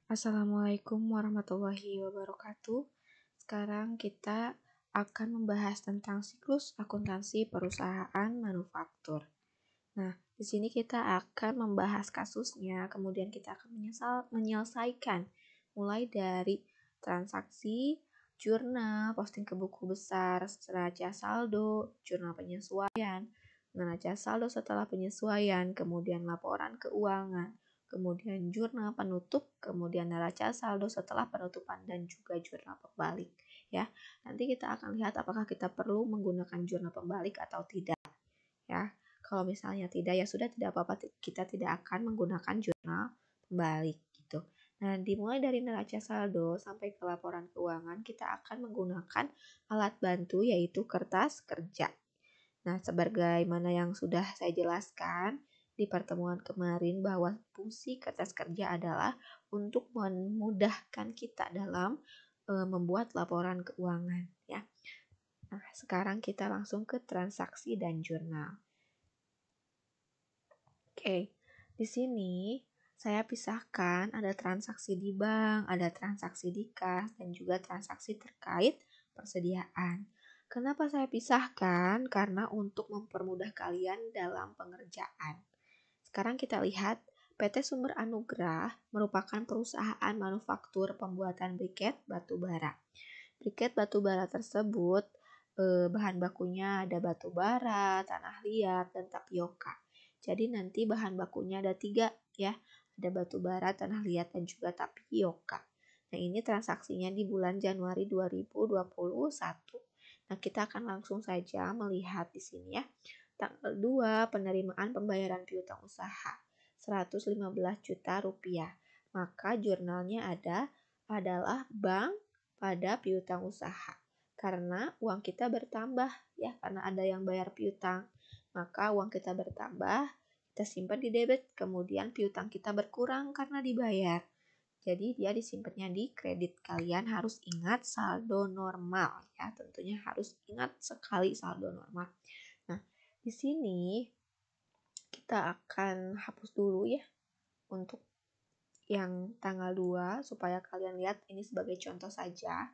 Assalamualaikum warahmatullahi wabarakatuh. Sekarang kita akan membahas tentang siklus akuntansi perusahaan manufaktur. Nah, di sini kita akan membahas kasusnya, kemudian kita akan menyelesaikan mulai dari transaksi, jurnal, posting ke buku besar, neraca saldo, jurnal penyesuaian, neraca saldo setelah penyesuaian, kemudian laporan keuangan, kemudian jurnal penutup, kemudian neraca saldo setelah penutupan, dan juga jurnal pembalik. Ya, nanti kita akan lihat apakah kita perlu menggunakan jurnal pembalik atau tidak. Ya, kalau misalnya tidak, ya sudah, tidak apa-apa, kita tidak akan menggunakan jurnal pembalik gitu. Nah, dimulai dari neraca saldo sampai ke laporan keuangan, kita akan menggunakan alat bantu yaitu kertas kerja. Nah, sebagaimana yang sudah saya jelaskan di pertemuan kemarin bahwa fungsi kertas kerja adalah untuk memudahkan kita dalam membuat laporan keuangan ya. Nah, sekarang kita langsung ke transaksi dan jurnal. Oke, di sini saya pisahkan ada transaksi di bank, ada transaksi di kas, dan juga transaksi terkait persediaan. Kenapa saya pisahkan? Karena untuk mempermudah kalian dalam pengerjaan. Sekarang kita lihat, PT Sumber Anugrah merupakan perusahaan manufaktur pembuatan briket batubara. Briket batubara tersebut bahan bakunya ada batubara, tanah liat, dan tapioka. Jadi nanti bahan bakunya ada 3 ya, ada batubara, tanah liat, dan juga tapioka. Nah, ini transaksinya di bulan Januari 2021. Nah, kita akan langsung saja melihat di sini ya. Tanggal 2 penerimaan pembayaran piutang usaha 115 juta rupiah. Maka jurnalnya adalah bank pada piutang usaha. Karena uang kita bertambah ya, karena ada yang bayar piutang. Maka uang kita bertambah, kita simpan di debit, kemudian piutang kita berkurang karena dibayar. Jadi dia disimpannya di kredit. Kalian harus ingat saldo normal ya, tentunya harus ingat sekali saldo normal. Nah, di sini kita akan hapus dulu ya untuk yang tanggal 2 supaya kalian lihat ini sebagai contoh saja.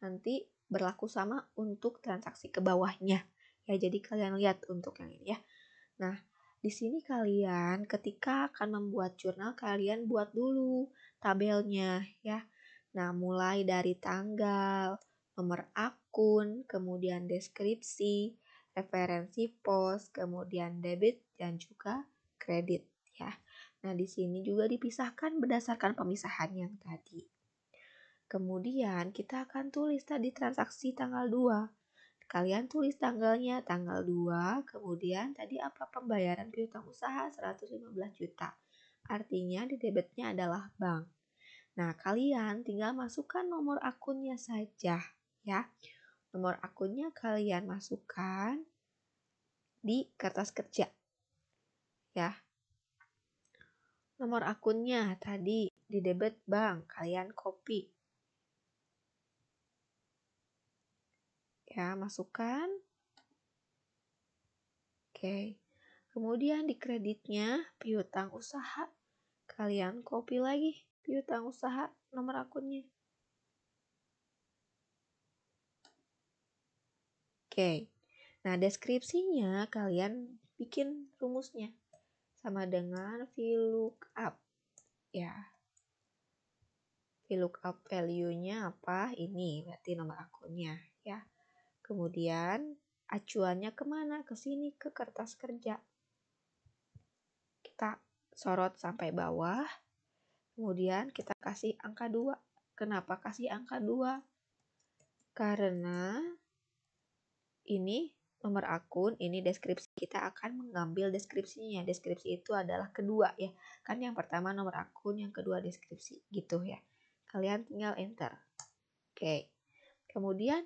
Nanti berlaku sama untuk transaksi ke bawahnya. Ya, jadi kalian lihat untuk yang ini ya. Nah, di sini kalian ketika akan membuat jurnal, kalian buat dulu tabelnya ya. Nah, mulai dari tanggal, nomor akun, kemudian deskripsi, referensi pos, kemudian debit dan juga kredit ya. Nah, di sini juga dipisahkan berdasarkan pemisahan yang tadi. Kemudian kita akan tulis tadi transaksi tanggal 2. Kalian tulis tanggalnya tanggal 2, kemudian tadi apa, pembayaran piutang usaha 115 juta. Artinya di debitnya adalah bank. Nah, kalian tinggal masukkan nomor akunnya saja ya. Nomor akunnya kalian masukkan di kertas kerja ya. Nomor akunnya tadi di debit bank, kalian copy. Ya, masukkan. Oke. Kemudian di kreditnya piutang usaha, kalian copy lagi piutang usaha nomor akunnya. Oke. Nah, deskripsinya kalian bikin rumusnya sama dengan VLOOKUP ya. VLOOKUP value-nya apa? Ini berarti nomor akunnya ya. Kemudian acuannya kemana? Ke sini, ke kertas kerja. Kita sorot sampai bawah. Kemudian kita kasih angka 2. Kenapa kasih angka 2? Karena ini nomor akun, ini deskripsi. Kita akan mengambil deskripsinya. Deskripsi itu adalah kedua ya. Kan yang pertama nomor akun, yang kedua deskripsi gitu ya. Kalian tinggal enter. Oke. Kemudian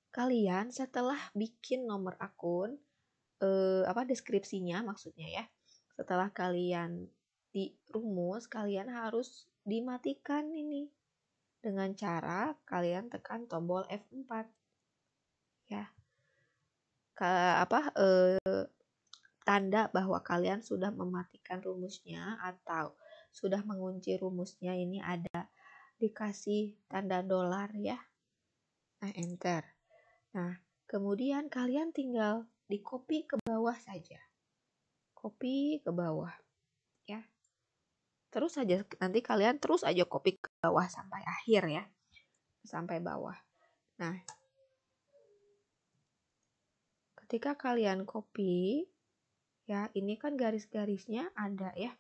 kalian setelah bikin nomor akun, deskripsinya maksudnya ya. Setelah kalian di rumus, kalian harus dimatikan ini dengan cara kalian tekan tombol F4 ya. Tanda bahwa kalian sudah mematikan rumusnya atau sudah mengunci rumusnya, ini ada dikasih tanda dolar ya. Nah, enter. Nah, kemudian kalian tinggal di copy ke bawah saja. Copy ke bawah ya. Terus saja nanti kalian terus aja copy ke bawah sampai akhir ya. Sampai bawah. Nah, ketika kalian copy ya, ini kan garis-garisnya ada ya.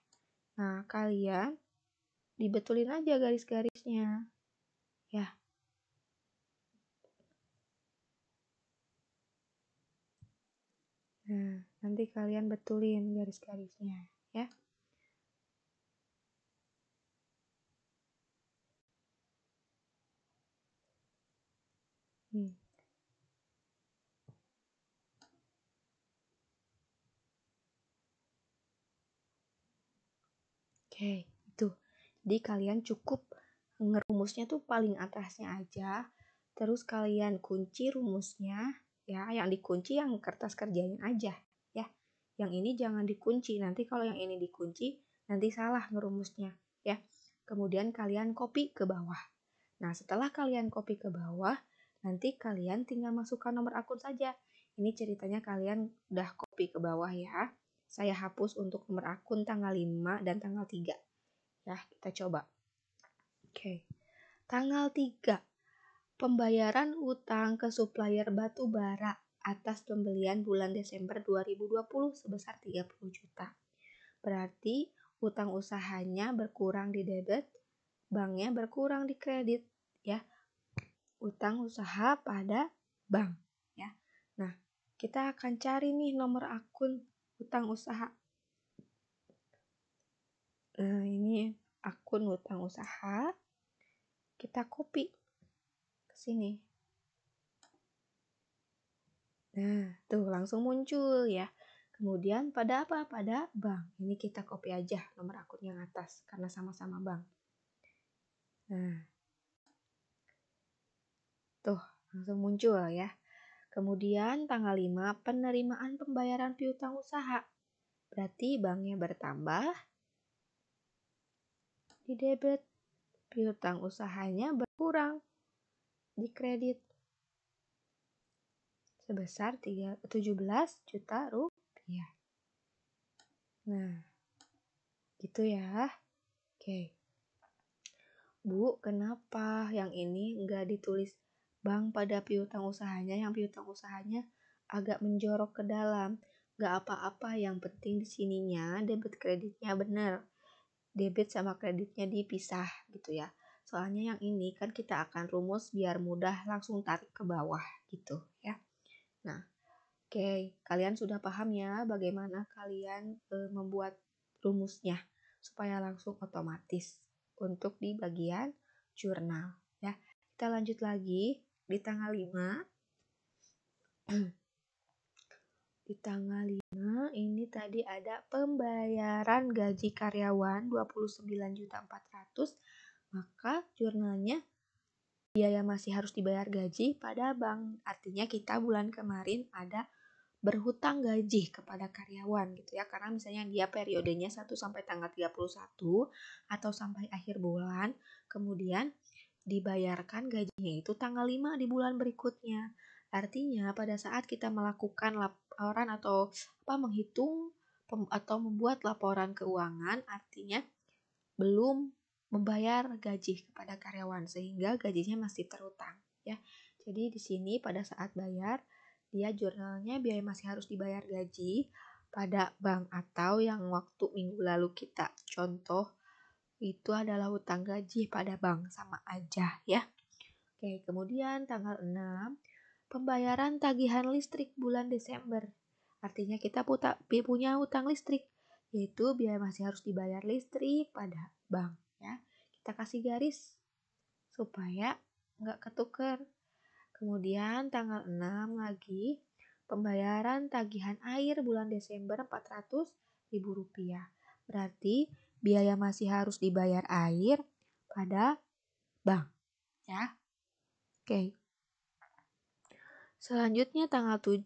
Nah, kalian dibetulin aja garis-garisnya ya. Nah, nanti kalian betulin garis-garisnya ya. Oke, itu. Jadi kalian cukup ngerumusnya tuh paling atasnya aja. Terus kalian kunci rumusnya ya, yang dikunci yang kertas kerjain aja ya. Yang ini jangan dikunci, nanti kalau yang ini dikunci nanti salah ngerumusnya ya. Kemudian kalian copy ke bawah. Nah, setelah kalian copy ke bawah, nanti kalian tinggal masukkan nomor akun saja. Ini ceritanya kalian udah copy ke bawah ya. Saya hapus untuk nomor akun tanggal 5 dan tanggal 3. Ya, kita coba. Oke. Tanggal 3. Pembayaran utang ke supplier batu bara atas pembelian bulan Desember 2020 sebesar 30 juta. Berarti utang usahanya berkurang di debit, banknya berkurang di kredit ya. Utang usaha pada bank ya. Nah, kita akan cari nih nomor akun utang usaha. Nah, ini akun utang usaha. Kita copy ke sini. Nah, tuh langsung muncul ya. Kemudian pada apa? Pada bank. Ini kita copy aja nomor akun yang atas karena sama-sama bank. Nah, tuh langsung muncul ya. Kemudian tanggal 5 penerimaan pembayaran piutang usaha. Berarti banknya bertambah, di debit, piutang usahanya berkurang di kredit sebesar 17 juta rupiah. Nah, gitu ya. Oke. Bu, kenapa yang ini nggak ditulis bank pada piutang usahanya? Yang piutang usahanya agak menjorok ke dalam. Nggak apa-apa, yang penting di sininya debit kreditnya benar. Debit sama kreditnya dipisah gitu ya. Soalnya yang ini kan kita akan rumus biar mudah langsung tarik ke bawah gitu ya. Nah, oke, kalian sudah paham ya bagaimana kalian membuat rumusnya supaya langsung otomatis untuk di bagian jurnal ya. Kita lanjut lagi di tanggal 5. Di tanggal 5 ini tadi ada pembayaran gaji karyawan 29.400.000, maka jurnalnya biaya masih harus dibayar gaji pada bank. Artinya kita bulan kemarin ada berhutang gaji kepada karyawan gitu ya, karena misalnya dia periodenya 1 sampai tanggal 31 atau sampai akhir bulan, kemudian dibayarkan gajinya itu tanggal 5 di bulan berikutnya. Artinya pada saat kita melakukan laporan atau menghitung atau membuat laporan keuangan, artinya belum membayar gaji kepada karyawan sehingga gajinya masih terutang ya. Jadi di sini pada saat bayar dia jurnalnya biaya masih harus dibayar gaji pada bank, atau yang waktu minggu lalu kita contoh itu adalah hutang gaji pada bank, sama aja ya. Oke, kemudian tanggal 6 pembayaran tagihan listrik bulan Desember. Artinya kita punya hutang listrik, yaitu biaya masih harus dibayar listrik pada bank ya. Kita kasih garis supaya nggak ketuker. Kemudian tanggal 6 lagi pembayaran tagihan air bulan Desember Rp400.000. Berarti biaya masih harus dibayar air pada bank ya. Oke. Selanjutnya tanggal 7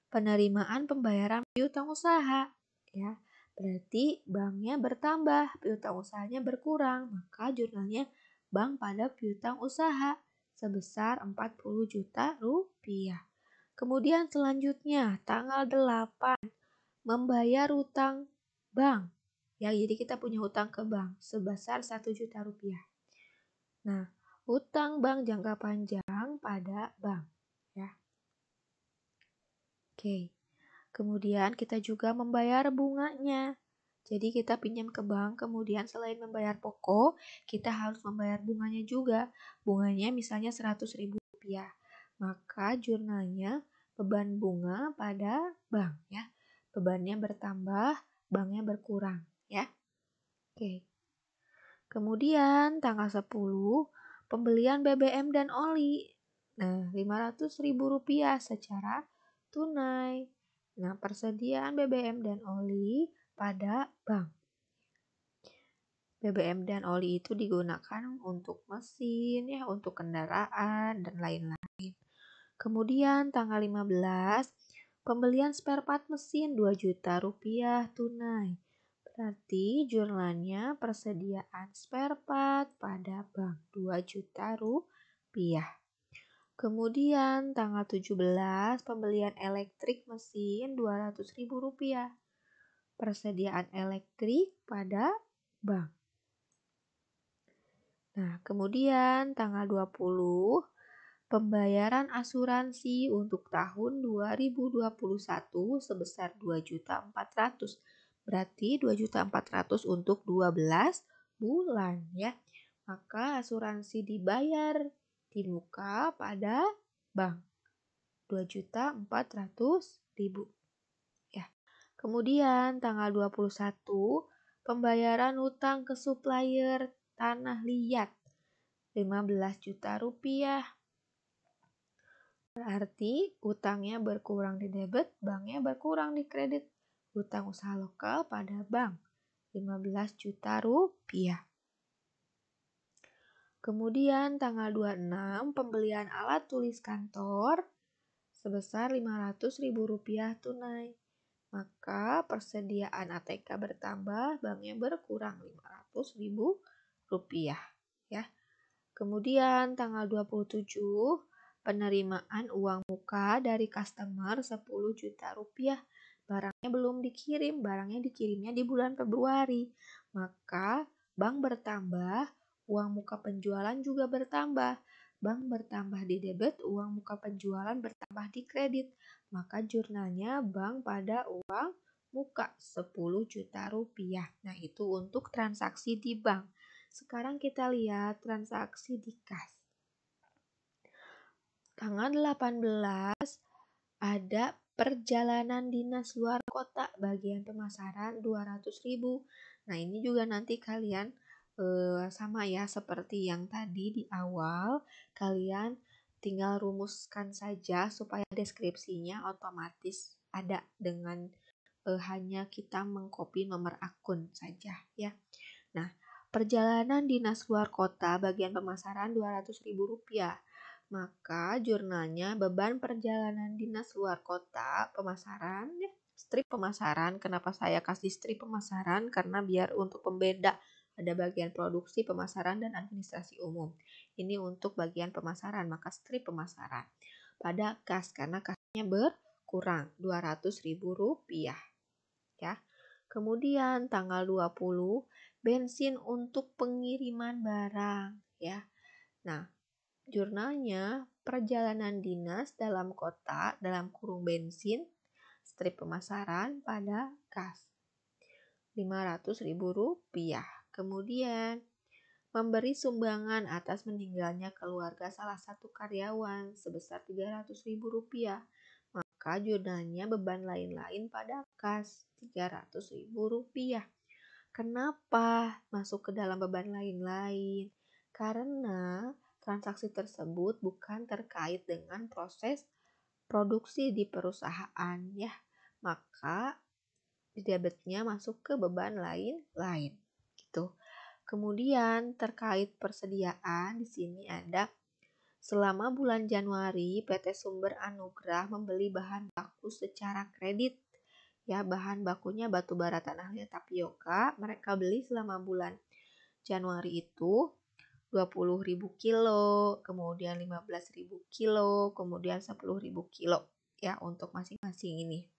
penerimaan pembayaran piutang usaha ya. Berarti banknya bertambah, piutang usahanya berkurang, maka jurnalnya bank pada piutang usaha sebesar 40 juta rupiah. Kemudian selanjutnya tanggal 8 membayar hutang bank. Ya, jadi kita punya hutang ke bank sebesar 1 juta rupiah. Nah, hutang bank jangka panjang pada bank. Ya. Oke. Kemudian kita juga membayar bunganya. Jadi kita pinjam ke bank, kemudian selain membayar pokok, kita harus membayar bunganya juga. Bunganya misalnya 100 ribu rupiah. Maka jurnalnya beban bunga pada bank ya. Bebannya bertambah, banknya berkurang ya. Oke. Kemudian tanggal 10 pembelian BBM dan oli. Nah, 500 ribu rupiah secara tunai. Nah, persediaan BBM dan oli pada bank. BBM dan oli itu digunakan untuk mesin, ya, untuk kendaraan, dan lain-lain. Kemudian tanggal 15, pembelian spare part mesin 2 juta rupiah tunai. Berarti jurnalnya persediaan spare part pada bank 2 juta rupiah. Kemudian tanggal 17 pembelian elektrik mesin 200 ribu rupiah. Persediaan elektrik pada bank. Nah, kemudian tanggal 20 pembayaran asuransi untuk tahun 2021 sebesar 2.400.000. Berarti 2.400.000 untuk 12 bulan ya. Maka asuransi dibayar di muka pada bank 2.400.000 ya. Kemudian tanggal 21 pembayaran hutang ke supplier tanah liat 15 juta rupiah. Berarti hutangnya berkurang di debit, banknya berkurang di kredit. Hutang usaha lokal pada bank 15 juta rupiah. Kemudian tanggal 26 pembelian alat tulis kantor sebesar 500 ribu rupiah tunai. Maka persediaan ATK bertambah, banknya berkurang 500 ribu rupiah. Ya. Kemudian tanggal 27 penerimaan uang muka dari customer 10 juta rupiah. Barangnya belum dikirim, barangnya dikirimnya di bulan Februari. Maka bank bertambah, uang muka penjualan juga bertambah. Bank bertambah di debit, uang muka penjualan bertambah di kredit. Maka jurnalnya bank pada uang muka 10 juta rupiah. Nah, itu untuk transaksi di bank. Sekarang kita lihat transaksi di kas. Tanggal 18 ada perjalanan dinas luar kota bagian pemasaran 200.000. Nah, ini juga nanti kalian sama ya seperti yang tadi di awal, kalian tinggal rumuskan saja supaya deskripsinya otomatis ada dengan hanya kita mengcopy nomor akun saja ya. Nah, perjalanan dinas luar kota bagian pemasaran 200.000 rupiah. Maka jurnalnya beban perjalanan dinas luar kota pemasaran ya, strip pemasaran. Kenapa saya kasih strip pemasaran? Karena biar untuk pembeda ada bagian produksi, pemasaran, dan administrasi umum. Ini untuk bagian pemasaran, maka strip pemasaran. Pada kas, karena kasnya berkurang 200.000 rupiah. Ya. Kemudian tanggal 20 bensin untuk pengiriman barang ya. Nah, jurnalnya perjalanan dinas dalam kota dalam kurung bensin strip pemasaran pada kas 500.000 rupiah. Kemudian memberi sumbangan atas meninggalnya keluarga salah satu karyawan sebesar 300.000 rupiah. Maka jurnalnya beban lain-lain pada kas 300.000 rupiah. Kenapa masuk ke dalam beban lain-lain? Karena transaksi tersebut bukan terkait dengan proses produksi di perusahaan ya. Maka debitnya masuk ke beban lain-lain gitu. Kemudian terkait persediaan di sini ada selama bulan Januari PT Sumber Anugrah membeli bahan baku secara kredit Ya, bahan bakunya batu bara tanah liat tapioka. Mereka beli selama bulan Januari itu 20.000 kilo, kemudian 15.000 kilo, kemudian 10.000 kilo ya untuk masing-masing ini.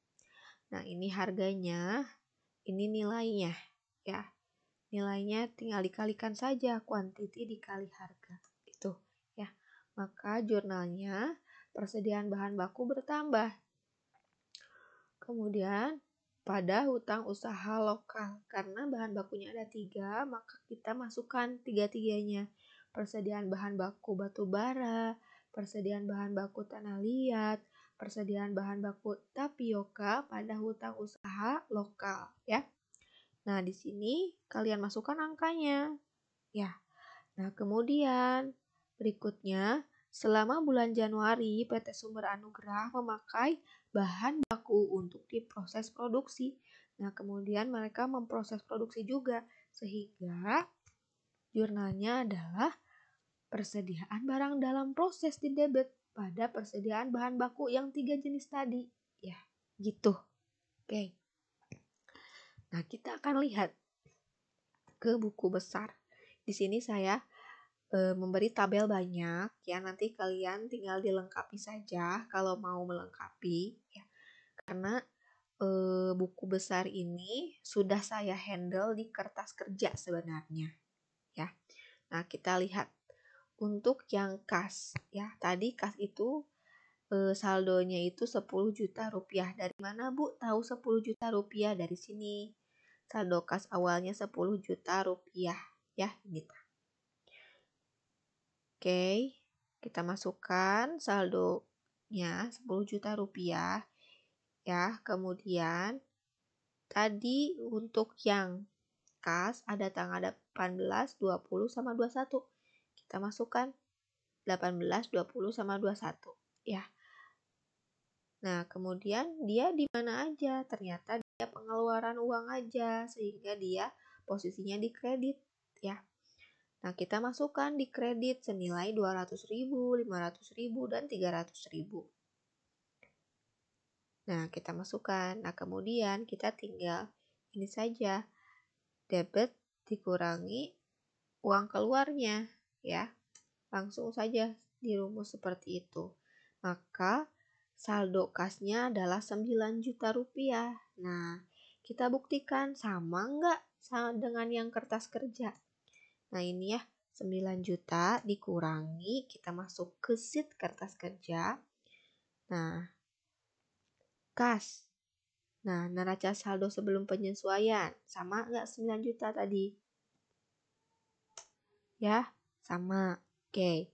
Nah, ini harganya, ini nilainya ya. Nilainya tinggal dikalikan saja, kuantiti dikali harga. Itu ya. Maka jurnalnya persediaan bahan baku bertambah. Kemudian pada hutang usaha lokal, karena bahan bakunya ada 3, maka kita masukkan 3-tiganya. Persediaan bahan baku batu bara, persediaan bahan baku tanah liat, persediaan bahan baku tapioka pada hutang usaha lokal ya. Nah, di sini kalian masukkan angkanya ya. Nah, kemudian berikutnya selama bulan Januari PT Sumber Anugrah memakai bahan baku untuk diproses produksi. Nah, kemudian mereka memproses produksi juga sehingga jurnalnya adalah persediaan barang dalam proses di debit pada persediaan bahan baku yang 3 jenis tadi. Ya, gitu. Oke. Nah, kita akan lihat ke buku besar. Di sini saya memberi tabel banyak ya, nanti kalian tinggal dilengkapi saja kalau mau melengkapi ya. Karena buku besar ini sudah saya handle di kertas kerja sebenarnya ya. Nah, kita lihat untuk yang kas ya. Tadi kas itu saldonya itu 10 juta rupiah. Dari mana Bu tahu 10 juta rupiah? Dari sini. Saldo kas awalnya 10 juta rupiah ya, ini. Oke, kita masukkan saldonya 10 juta rupiah ya. Kemudian tadi untuk yang kas ada tanggal 18, 20 sama 21. Kita masukkan 18, 20 sama 21 ya. Nah, kemudian dia di mana aja? Ternyata dia pengeluaran uang aja sehingga dia posisinya di kredit ya. Nah, kita masukkan di kredit senilai 200.000, 500.000, dan 300.000. Nah, kita masukkan. Nah, kemudian kita tinggal ini saja. Debit dikurangi uang keluarnya ya. Langsung saja dirumus seperti itu. Maka saldo kasnya adalah 9 juta rupiah. Nah, kita buktikan sama enggak dengan yang kertas kerja. Nah, ini ya 9 juta dikurangi, kita masuk ke sheet kertas kerja. Nah, kas. Nah, neraca saldo sebelum penyesuaian. Sama enggak 9 juta tadi? Ya, sama. Oke.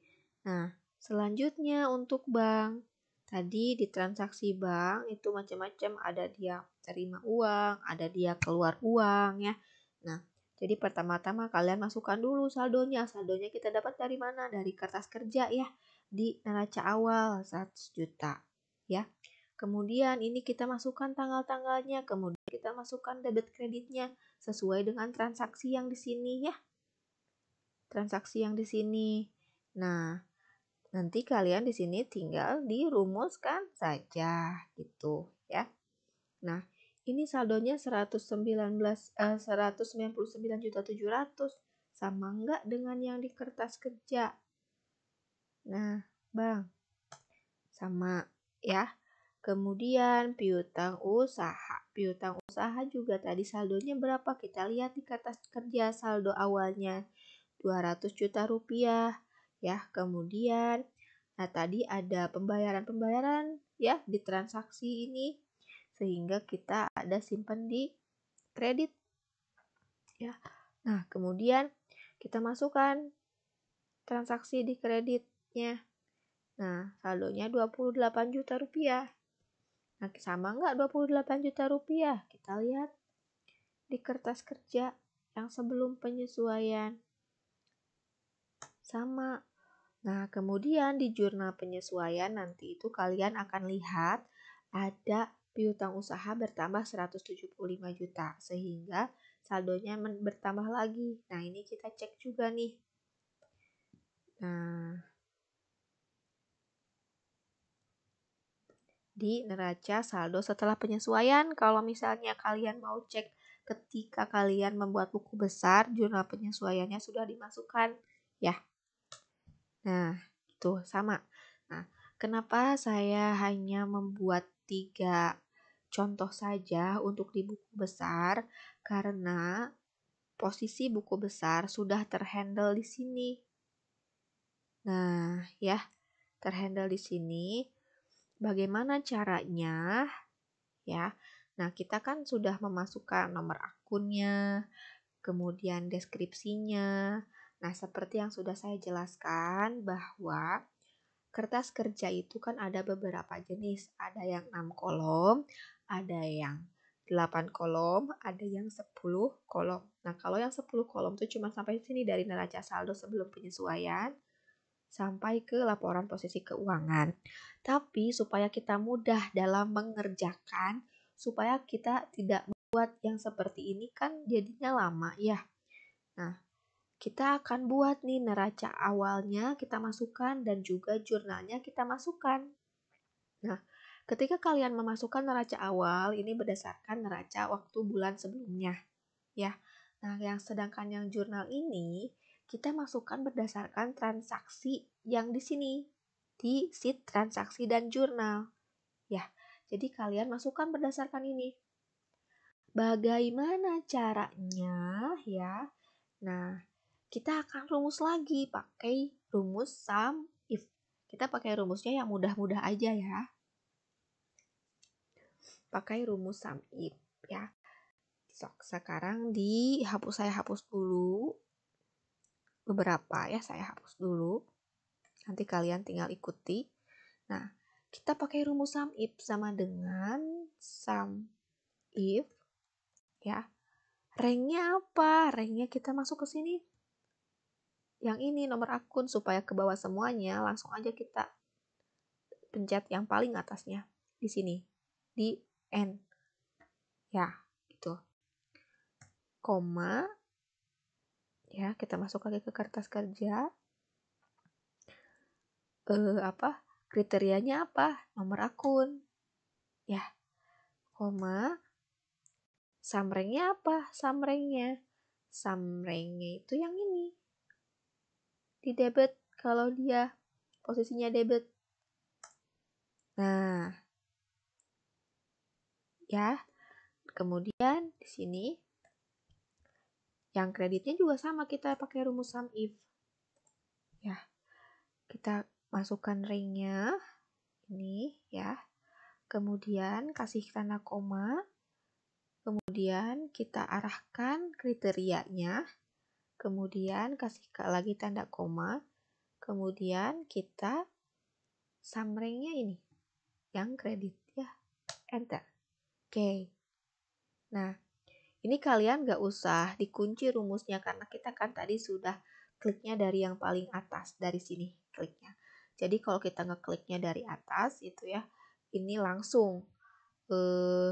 Nah, selanjutnya untuk bank. Tadi di transaksi bank itu macam-macam, ada dia terima uang, ada dia keluar uang ya. Nah, jadi pertama-tama kalian masukkan dulu saldonya. Saldonya kita dapat dari mana? Dari kertas kerja ya. Di neraca awal 100 juta ya. Kemudian ini kita masukkan tanggal-tanggalnya, kemudian kita masukkan debit kreditnya sesuai dengan transaksi yang di sini ya. Transaksi yang di sini. Nah, nanti kalian di sini tinggal dirumuskan saja gitu ya. Nah, ini saldonya 199.700 sama enggak dengan yang di kertas kerja? Nah, Bang, sama ya. Kemudian piutang usaha. Piutang usaha juga tadi saldonya berapa? Kita lihat di kertas kerja saldo awalnya 200 juta rupiah ya. Kemudian nah tadi ada pembayaran-pembayaran ya di transaksi ini sehingga kita ada simpan di kredit ya. Nah, kemudian kita masukkan transaksi di kreditnya. Nah, saldonya 28 juta rupiah. Nah, sama nggak 28 juta rupiah? Kita lihat di kertas kerja yang sebelum penyesuaian. Sama. Nah, kemudian di jurnal penyesuaian nanti itu kalian akan lihat ada piutang usaha bertambah 175 juta sehingga saldonya bertambah lagi. Nah, ini kita cek juga nih. Nah, di neraca saldo setelah penyesuaian. Kalau misalnya kalian mau cek ketika kalian membuat buku besar, jurnal penyesuaiannya sudah dimasukkan ya. Nah, itu sama. Nah, kenapa saya hanya membuat 3 contoh saja untuk di buku besar? Karena posisi buku besar sudah terhandle di sini. Nah, ya, terhandle di sini. Bagaimana caranya? Ya. Nah, kita kan sudah memasukkan nomor akunnya, kemudian deskripsinya. Nah, seperti yang sudah saya jelaskan bahwa kertas kerja itu kan ada beberapa jenis. Ada yang 6 kolom, ada yang 8 kolom, ada yang 10 kolom. Nah, kalau yang 10 kolom itu cuma sampai sini dari neraca saldo sebelum penyesuaian sampai ke laporan posisi keuangan. Tapi supaya kita mudah dalam mengerjakan, supaya kita tidak membuat yang seperti ini kan jadinya lama ya. Nah, kita akan buat nih neraca awalnya kita masukkan dan juga jurnalnya kita masukkan. Nah, ketika kalian memasukkan neraca awal, ini berdasarkan neraca waktu bulan sebelumnya ya. Nah, sedangkan yang jurnal ini kita masukkan berdasarkan transaksi yang di sini di sheet transaksi dan jurnal. Ya, jadi kalian masukkan berdasarkan ini. Bagaimana caranya ya? Nah, kita akan rumus lagi pakai rumus sum if. Kita pakai rumusnya yang mudah-mudah aja ya. Pakai rumus sum if ya. Sekarang saya hapus dulu beberapa ya, saya hapus dulu. Nanti kalian tinggal ikuti. Nah, kita pakai rumus sum if sama dengan sum if ya. Ranknya apa? Ranknya kita masuk ke sini. Yang ini nomor akun supaya ke bawah semuanya, langsung aja kita pencet yang paling atasnya di sini di N. Ya, gitu. Koma ya, kita masuk lagi ke kertas kerja. Kriterianya apa? Nomor akun. Ya. Koma. Samrengnya apa? Samrengnya itu yang ini. Di debit kalau dia posisinya debit. Nah. Ya. Kemudian di sini yang kreditnya juga sama, kita pakai rumus sum if. Ya. Kita masukkan ringnya ini ya. Kemudian kasih tanda koma. Kemudian kita arahkan kriterianya. Kemudian kasih lagi tanda koma. Kemudian kita samrengnya ini yang kredit ya. Enter. Oke. Nah, ini kalian gak usah dikunci rumusnya karena kita kan tadi sudah kliknya dari yang paling atas, dari sini kliknya. Jadi kalau kita ngekliknya dari atas itu ya, ini langsung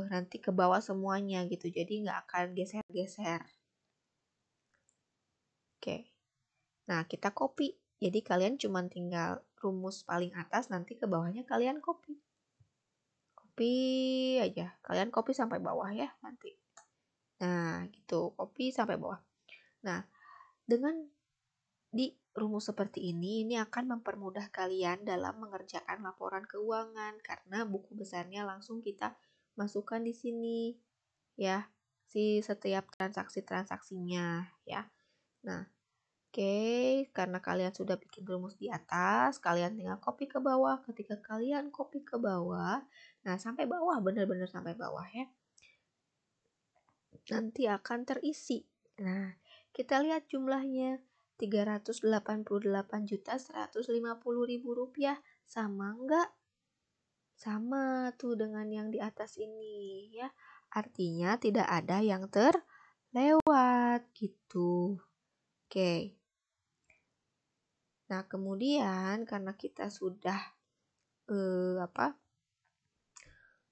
nanti ke bawah semuanya gitu. Jadi nggak akan geser-geser. Oke. Nah, kita copy. Jadi kalian cuma tinggal rumus paling atas, nanti ke bawahnya kalian copy. Copy aja. Kalian copy sampai bawah ya nanti. Nah, gitu. Copy sampai bawah. Nah, dengan di rumus seperti ini akan mempermudah kalian dalam mengerjakan laporan keuangan karena buku besarnya langsung kita masukkan di sini ya, si setiap transaksinya ya. Nah, oke, karena kalian sudah bikin rumus di atas, kalian tinggal copy ke bawah. Ketika kalian copy ke bawah, nah sampai bawah, benar-benar sampai bawah ya, nanti akan terisi. Nah, kita lihat jumlahnya 388.150.000 rupiah. Sama enggak? Sama tuh dengan yang di atas ini ya. Artinya tidak ada yang terlewat gitu. Oke. Nah, kemudian karena kita sudah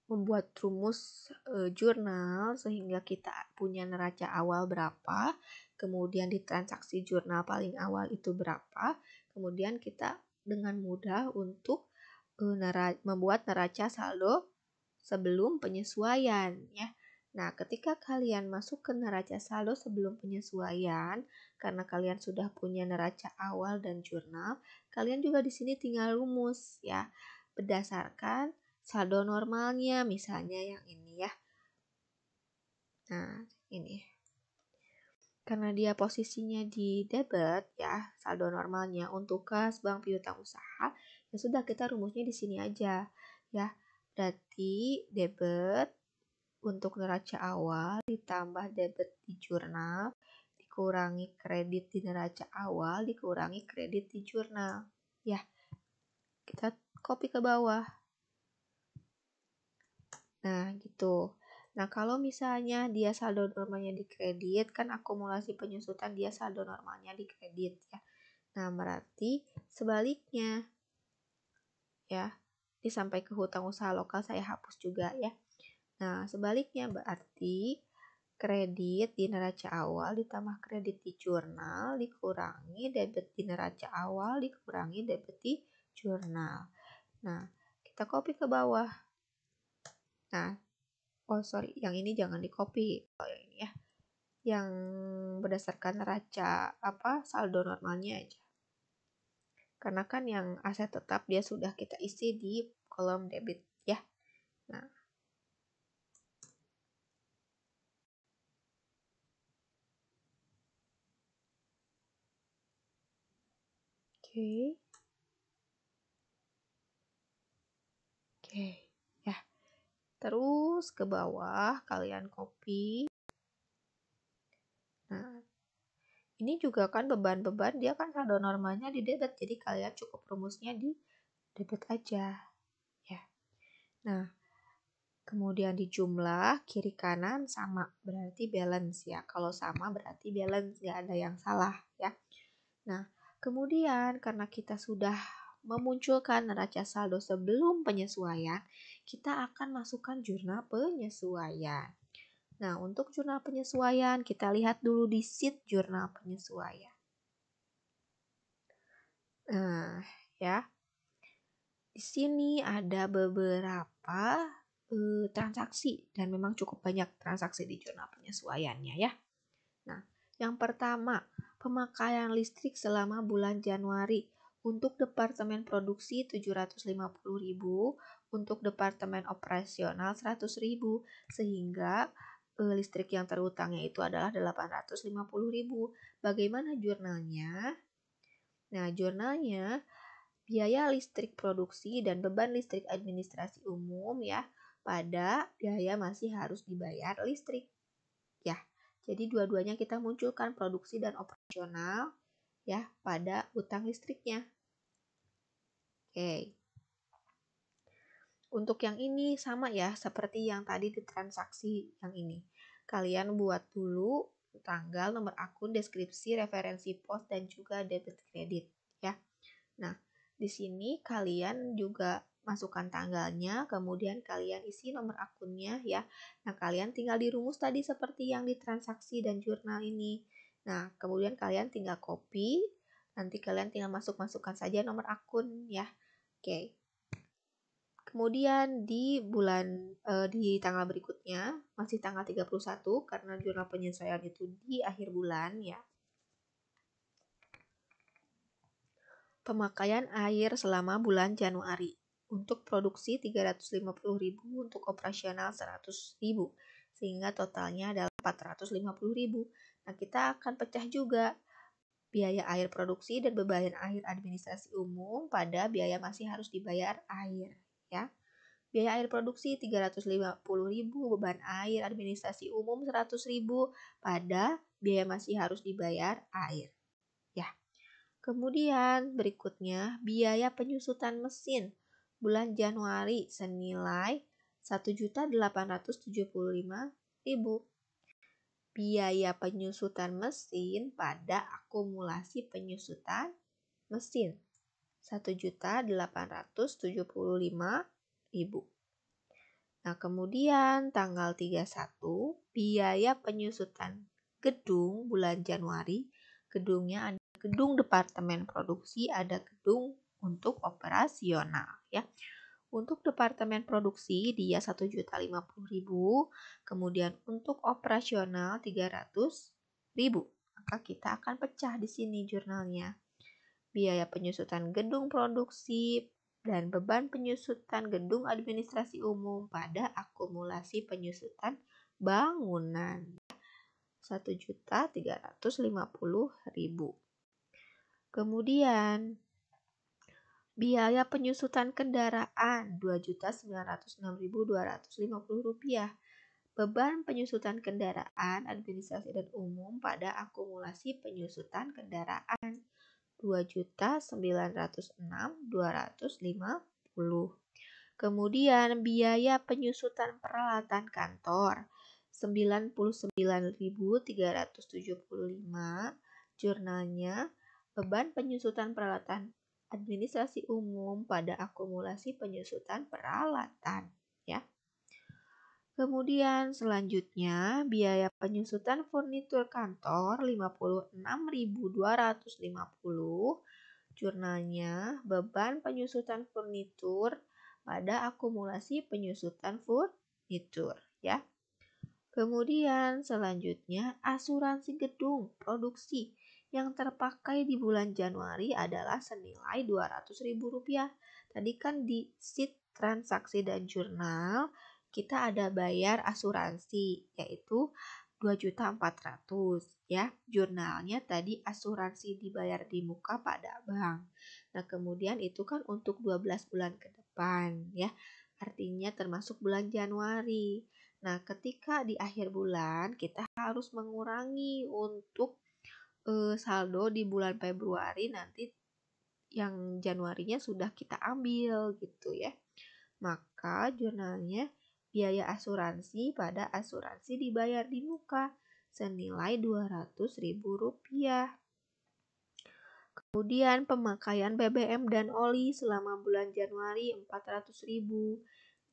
membuat rumus jurnal sehingga kita punya neraca awal berapa, kemudian di transaksi jurnal paling awal itu berapa, kemudian kita dengan mudah untuk membuat neraca saldo sebelum penyesuaian ya. Nah, ketika kalian masuk ke neraca saldo sebelum penyesuaian, karena kalian sudah punya neraca awal dan jurnal, kalian juga di sini tinggal rumus ya, berdasarkan saldo normalnya, misalnya yang ini ya. Nah, ini. Karena dia posisinya di debit ya, saldo normalnya untuk kas, bank, piutang usaha, ya sudah kita rumusnya di sini aja ya. Berarti debit untuk neraca awal ditambah debit di jurnal dikurangi kredit di neraca awal dikurangi kredit di jurnal. Ya, kita copy ke bawah. Nah, gitu. Nah, kalau misalnya dia saldo normalnya di kredit, kan akumulasi penyusutan dia saldo normalnya di kredit ya. Nah, berarti sebaliknya ya. Ini sampai ke hutang usaha lokal saya hapus juga ya. Nah, sebaliknya berarti kredit di neraca awal ditambah kredit di jurnal dikurangi debit di neraca awal dikurangi debit di jurnal. Nah, kita copy ke bawah. Nah, yang ini jangan di copy. Yang ini ya. Yang berdasarkan neraca saldo normalnya aja. Karena kan yang aset tetap dia sudah kita isi di kolom debit ya. Nah, Oke. Ya. Terus ke bawah kalian copy. Nah, ini juga kan beban-beban dia kan saldo normalnya di debit. Jadi kalian cukup rumusnya di debit aja. Ya. Nah, kemudian di jumlah kiri kanan sama berarti balance ya. Kalau sama berarti balance, nggak ada yang salah ya. Nah, kemudian karena kita sudah memunculkan neraca saldo sebelum penyesuaian, kita akan masukkan jurnal penyesuaian. Nah, untuk jurnal penyesuaian, kita lihat dulu di sheet jurnal penyesuaian. Nah, ya. Di sini ada beberapa transaksi dan memang cukup banyak transaksi di jurnal penyesuaiannya ya. Nah, yang pertama, pemakaian listrik selama bulan Januari. Untuk Departemen Produksi 750.000, untuk Departemen Operasional 100.000, sehingga listrik yang terhutangnya itu adalah 850.000. Bagaimana jurnalnya? Nah, jurnalnya biaya listrik produksi dan beban listrik administrasi umum ya, pada biaya masih harus dibayar listrik. Ya, jadi dua-duanya kita munculkan produksi dan operasional ya pada utang listriknya. Oke. Untuk yang ini sama ya seperti yang tadi di transaksi yang ini. Kalian buat dulu tanggal, nomor akun, deskripsi, referensi pos dan juga debit kredit ya. Nah, di sini kalian juga masukkan tanggalnya, kemudian kalian isi nomor akunnya ya. Nah, kalian tinggal dirumus tadi seperti yang di transaksi dan jurnal ini. Nah, kemudian kalian tinggal copy, nanti kalian tinggal masukkan saja nomor akun ya. Oke. Kemudian di tanggal berikutnya, masih tanggal 31 karena jurnal penyesuaian itu di akhir bulan ya. Pemakaian air selama bulan Januari. Untuk produksi 350.000, untuk operasional 100.000. Sehingga totalnya adalah 450.000. Nah, kita akan pecah juga biaya air produksi dan beban air administrasi umum pada biaya masih harus dibayar air ya. Biaya air produksi 350.000, beban air administrasi umum 100.000 pada biaya masih harus dibayar air. Ya. Kemudian berikutnya biaya penyusutan mesin bulan Januari senilai 1.875.000. Biaya penyusutan mesin pada akumulasi penyusutan mesin 1.875.000. Nah, kemudian tanggal 31 biaya penyusutan gedung bulan Januari. Gedungnya ada gedung Departemen Produksi, ada gedung untuk operasional ya. Untuk departemen produksi dia 1.050.000, kemudian untuk operasional 300.000. Maka kita akan pecah di sini jurnalnya. Biaya penyusutan gedung produksi dan beban penyusutan gedung administrasi umum pada akumulasi penyusutan bangunan 1.350.000. Kemudian biaya penyusutan kendaraan Rp2.906.250. Beban penyusutan kendaraan administrasi dan umum pada akumulasi penyusutan kendaraan Rp2.906.250. Kemudian biaya penyusutan peralatan kantor Rp99.375. Jurnalnya beban penyusutan peralatan administrasi umum pada akumulasi penyusutan peralatan ya. Kemudian selanjutnya biaya penyusutan furnitur kantor Rp56.250. Jurnalnya beban penyusutan furnitur pada akumulasi penyusutan furnitur ya. Kemudian selanjutnya asuransi gedung produksi yang terpakai di bulan Januari adalah senilai Rp200.000. Tadi kan di sheet transaksi dan jurnal kita ada bayar asuransi yaitu 2.400.000 ya. Jurnalnya tadi asuransi dibayar di muka pada bank. Nah, kemudian itu kan untuk 12 bulan ke depan ya. Artinya termasuk bulan Januari. Nah, ketika di akhir bulan kita harus mengurangi untuk saldo di bulan Februari nanti yang Januarinya sudah kita ambil gitu ya. Maka jurnalnya biaya asuransi pada asuransi dibayar di muka senilai Rp200.000. Kemudian pemakaian BBM dan oli selama bulan Januari Rp400.000.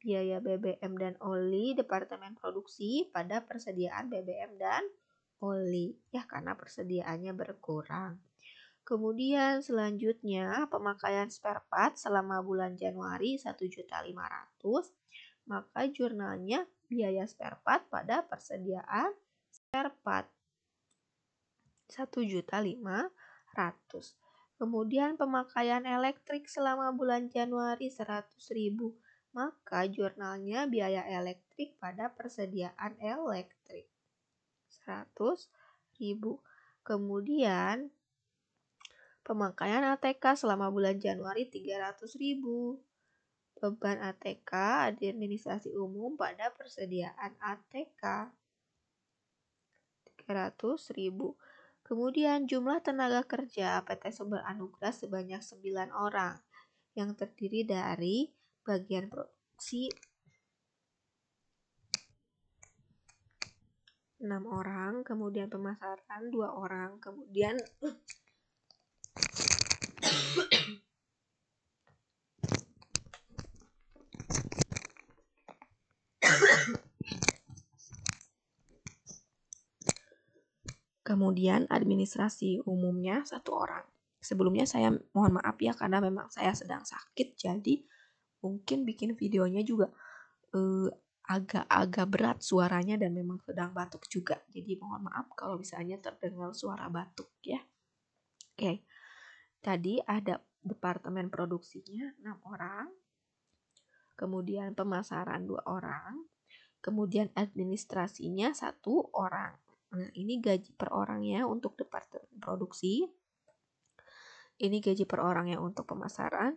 Biaya BBM dan oli Departemen Produksi pada persediaan BBM dan oli ya karena persediaannya berkurang. Kemudian selanjutnya pemakaian spare part selama bulan Januari 1.500.000. Maka jurnalnya biaya spare part pada persediaan spare part 1.500.000. Kemudian pemakaian elektrik selama bulan Januari 100.000. Maka jurnalnya biaya elektrik pada persediaan elektrik 100.000. Kemudian pemakaian ATK selama bulan Januari 300.000. Beban ATK administrasi umum pada persediaan ATK 300.000. Kemudian jumlah tenaga kerja PT Sumber Anugrah sebanyak 9 orang yang terdiri dari bagian produksi 6 orang, kemudian pemasaran 2 orang, kemudian administrasi umumnya 1 orang. Sebelumnya saya mohon maaf ya karena memang saya sedang sakit, jadi mungkin bikin videonya juga agak-agak berat suaranya dan memang sedang batuk juga. Jadi mohon maaf kalau misalnya terdengar suara batuk ya. Oke. Tadi ada departemen produksinya 6 orang. Kemudian pemasaran 2 orang. Kemudian administrasinya 1 orang. Nah, ini gaji per orangnya untuk departemen produksi. Ini gaji per orangnya untuk pemasaran.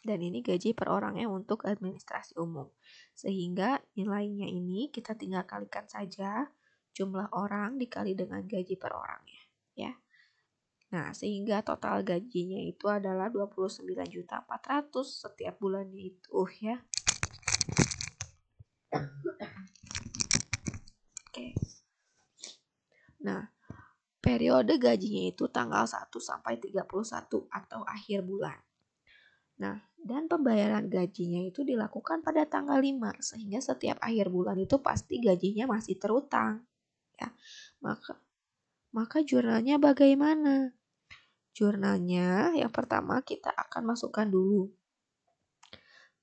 Dan ini gaji per orangnya untuk administrasi umum. Sehingga nilainya ini kita tinggal kalikan saja jumlah orang dikali dengan gaji per orangnya. Ya. Nah, sehingga total gajinya itu adalah 29.400.000 setiap bulannya itu ya. Oke. Nah, periode gajinya itu tanggal 1 sampai 31 atau akhir bulan. Nah, dan pembayaran gajinya itu dilakukan pada tanggal 5 sehingga setiap akhir bulan itu pasti gajinya masih terutang. Ya. Maka jurnalnya bagaimana? Jurnalnya yang pertama kita akan masukkan dulu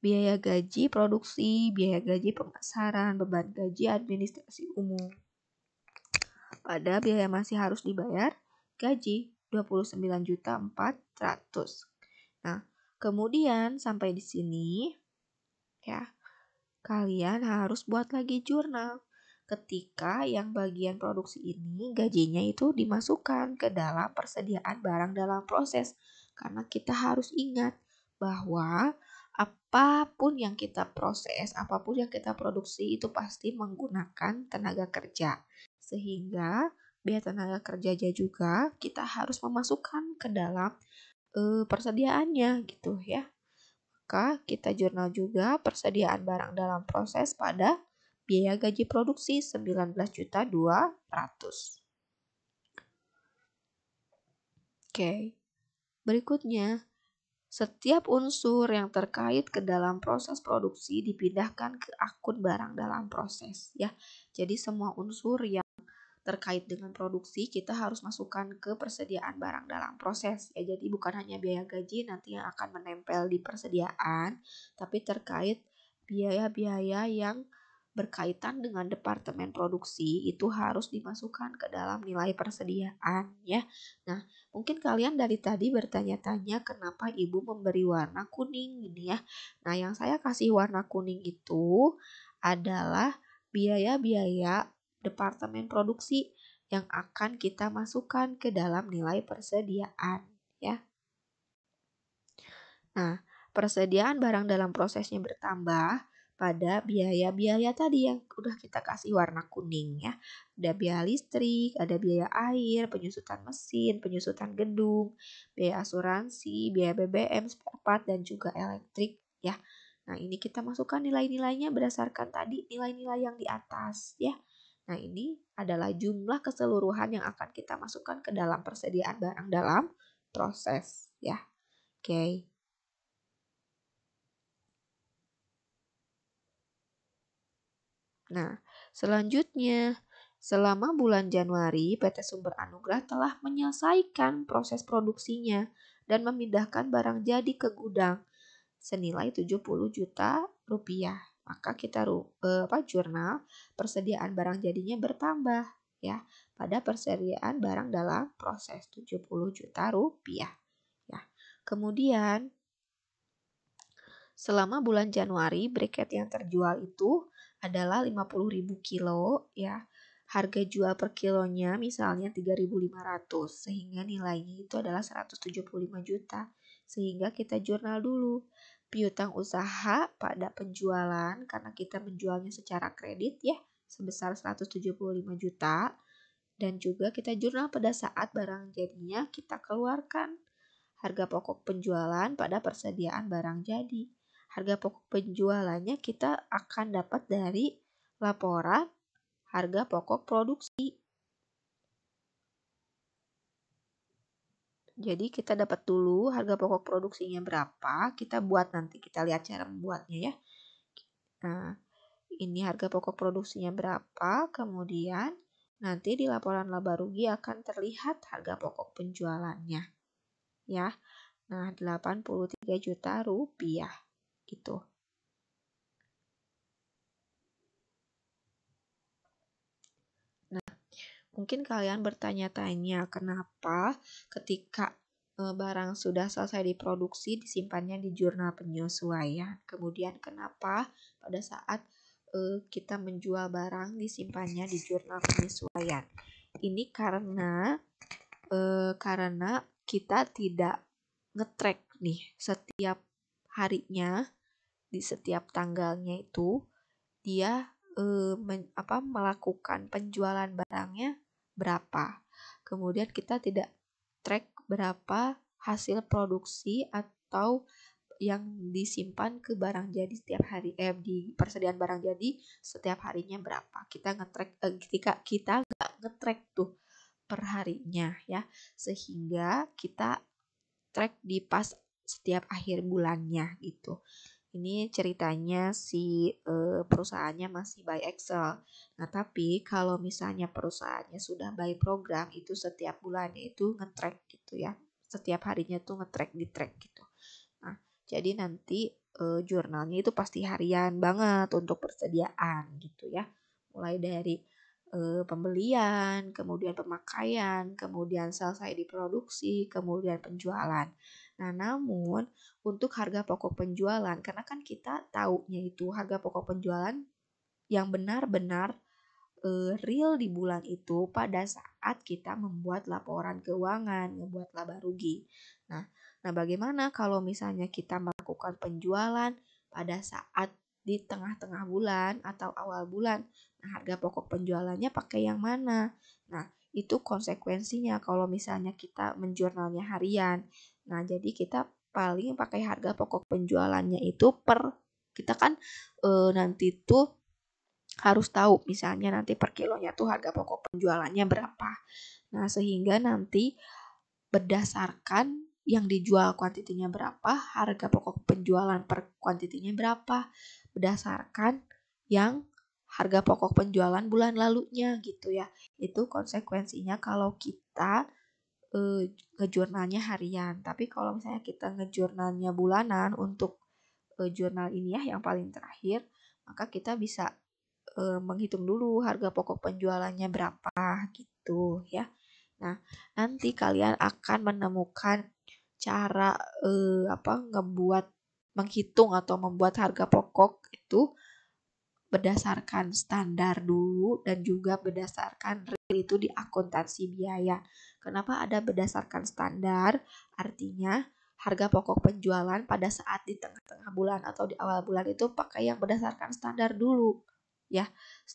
biaya gaji produksi, biaya gaji pemasaran, beban gaji administrasi umum. Pada biaya masih harus dibayar gaji 29.400.000. Nah, kemudian sampai di sini ya, kalian harus buat lagi jurnal. Ketika yang bagian produksi ini gajinya itu dimasukkan ke dalam persediaan barang dalam proses. Karena kita harus ingat bahwa apapun yang kita proses, apapun yang kita produksi itu pasti menggunakan tenaga kerja. Sehingga biaya tenaga kerjanya juga kita harus memasukkan ke dalam persediaannya gitu ya. Maka kita jurnal juga persediaan barang dalam proses pada biaya gaji produksi 19.200.000. Oke. Berikutnya, setiap unsur yang terkait ke dalam proses produksi dipindahkan ke akun barang dalam proses ya. Jadi semua unsur yang terkait dengan produksi kita harus masukkan ke persediaan barang dalam proses ya. Jadi bukan hanya biaya gaji nanti yang akan menempel di persediaan, tapi terkait biaya-biaya yang berkaitan dengan departemen produksi itu harus dimasukkan ke dalam nilai persediaan ya. Nah, mungkin kalian dari tadi bertanya-tanya kenapa ibu memberi warna kuning ini ya. Nah, yang saya kasih warna kuning itu adalah biaya-biaya departemen produksi yang akan kita masukkan ke dalam nilai persediaan ya. Nah, persediaan barang dalam prosesnya bertambah pada biaya-biaya tadi yang udah kita kasih warna kuning ya. Ada biaya listrik, ada biaya air, penyusutan mesin, penyusutan gedung, biaya asuransi, biaya BBM, spare part, dan juga elektrik ya. Nah, ini kita masukkan nilai-nilainya berdasarkan tadi nilai-nilai yang di atas ya. Nah, ini adalah jumlah keseluruhan yang akan kita masukkan ke dalam persediaan barang dalam proses ya. Oke. Nah, selanjutnya, selama bulan Januari, PT Sumber Anugrah telah menyelesaikan proses produksinya dan memindahkan barang jadi ke gudang senilai 70 juta rupiah. Maka kita jurnal persediaan barang jadinya bertambah ya pada persediaan barang dalam proses 70 juta rupiah ya. Kemudian selama bulan Januari, briket yang terjual itu adalah 50.000 kilo ya. Harga jual per kilonya misalnya 3.500 sehingga nilainya itu adalah 175 juta. Sehingga kita jurnal dulu piutang usaha pada penjualan karena kita menjualnya secara kredit ya sebesar 175 juta. Dan juga kita jurnal pada saat barang jadinya kita keluarkan harga pokok penjualan pada persediaan barang jadi. Harga pokok penjualannya kita akan dapat dari laporan harga pokok produksi. Jadi kita dapat dulu harga pokok produksinya berapa, kita buat nanti, kita lihat cara membuatnya ya. Nah, ini harga pokok produksinya berapa, kemudian nanti di laporan laba rugi akan terlihat harga pokok penjualannya. Ya. Nah, 83 juta rupiah gitu. Mungkin kalian bertanya-tanya kenapa ketika barang sudah selesai diproduksi disimpannya di jurnal penyesuaian. Kemudian kenapa pada saat kita menjual barang disimpannya di jurnal penyesuaian. Ini karena kita tidak nge-track nih setiap harinya di setiap tanggalnya itu dia melakukan penjualan barangnya berapa. Kemudian kita tidak track berapa hasil produksi atau yang disimpan ke barang jadi setiap hari di persediaan barang jadi setiap harinya berapa. Kita nge-track ketika kita nggak nge-track tuh per harinya ya, sehingga kita track di pas setiap akhir bulannya gitu. Ini ceritanya si perusahaannya masih by Excel. Nah, tapi kalau misalnya perusahaannya sudah by program itu setiap bulannya itu nge-track gitu ya. setiap harinya tuh nge-track di track gitu. Nah, jadi nanti jurnalnya itu pasti harian banget untuk persediaan gitu ya. Mulai dari pembelian, kemudian pemakaian, kemudian selesai diproduksi, kemudian penjualan. Nah, namun untuk harga pokok penjualan, karena kan kita taunya itu harga pokok penjualan yang benar-benar real di bulan itu pada saat kita membuat laporan keuangan, membuat laba rugi. Nah, bagaimana kalau misalnya kita melakukan penjualan pada saat di tengah-tengah bulan atau awal bulan? Nah, harga pokok penjualannya pakai yang mana? Nah, itu konsekuensinya kalau misalnya kita menjurnalnya harian. Nah, jadi kita paling pakai harga pokok penjualannya itu kita kan nanti tuh harus tahu misalnya nanti per kilonya tuh harga pokok penjualannya berapa. Nah, sehingga nanti berdasarkan yang dijual kuantitinya berapa, harga pokok penjualan per kuantitinya berapa, berdasarkan yang harga pokok penjualan bulan lalunya gitu ya. Itu konsekuensinya kalau kita ngejurnalnya harian. Tapi kalau misalnya kita ngejurnalnya bulanan untuk jurnal ini ya yang paling terakhir, maka kita bisa menghitung dulu harga pokok penjualannya berapa gitu ya. Nah, nanti kalian akan menemukan cara ngebuat menghitung atau membuat harga pokok itu berdasarkan standar dulu dan juga berdasarkan real itu di akuntansi biaya. Kenapa ada berdasarkan standar? Artinya harga pokok penjualan pada saat di tengah-tengah bulan atau di awal bulan itu pakai yang berdasarkan standar dulu. Ya,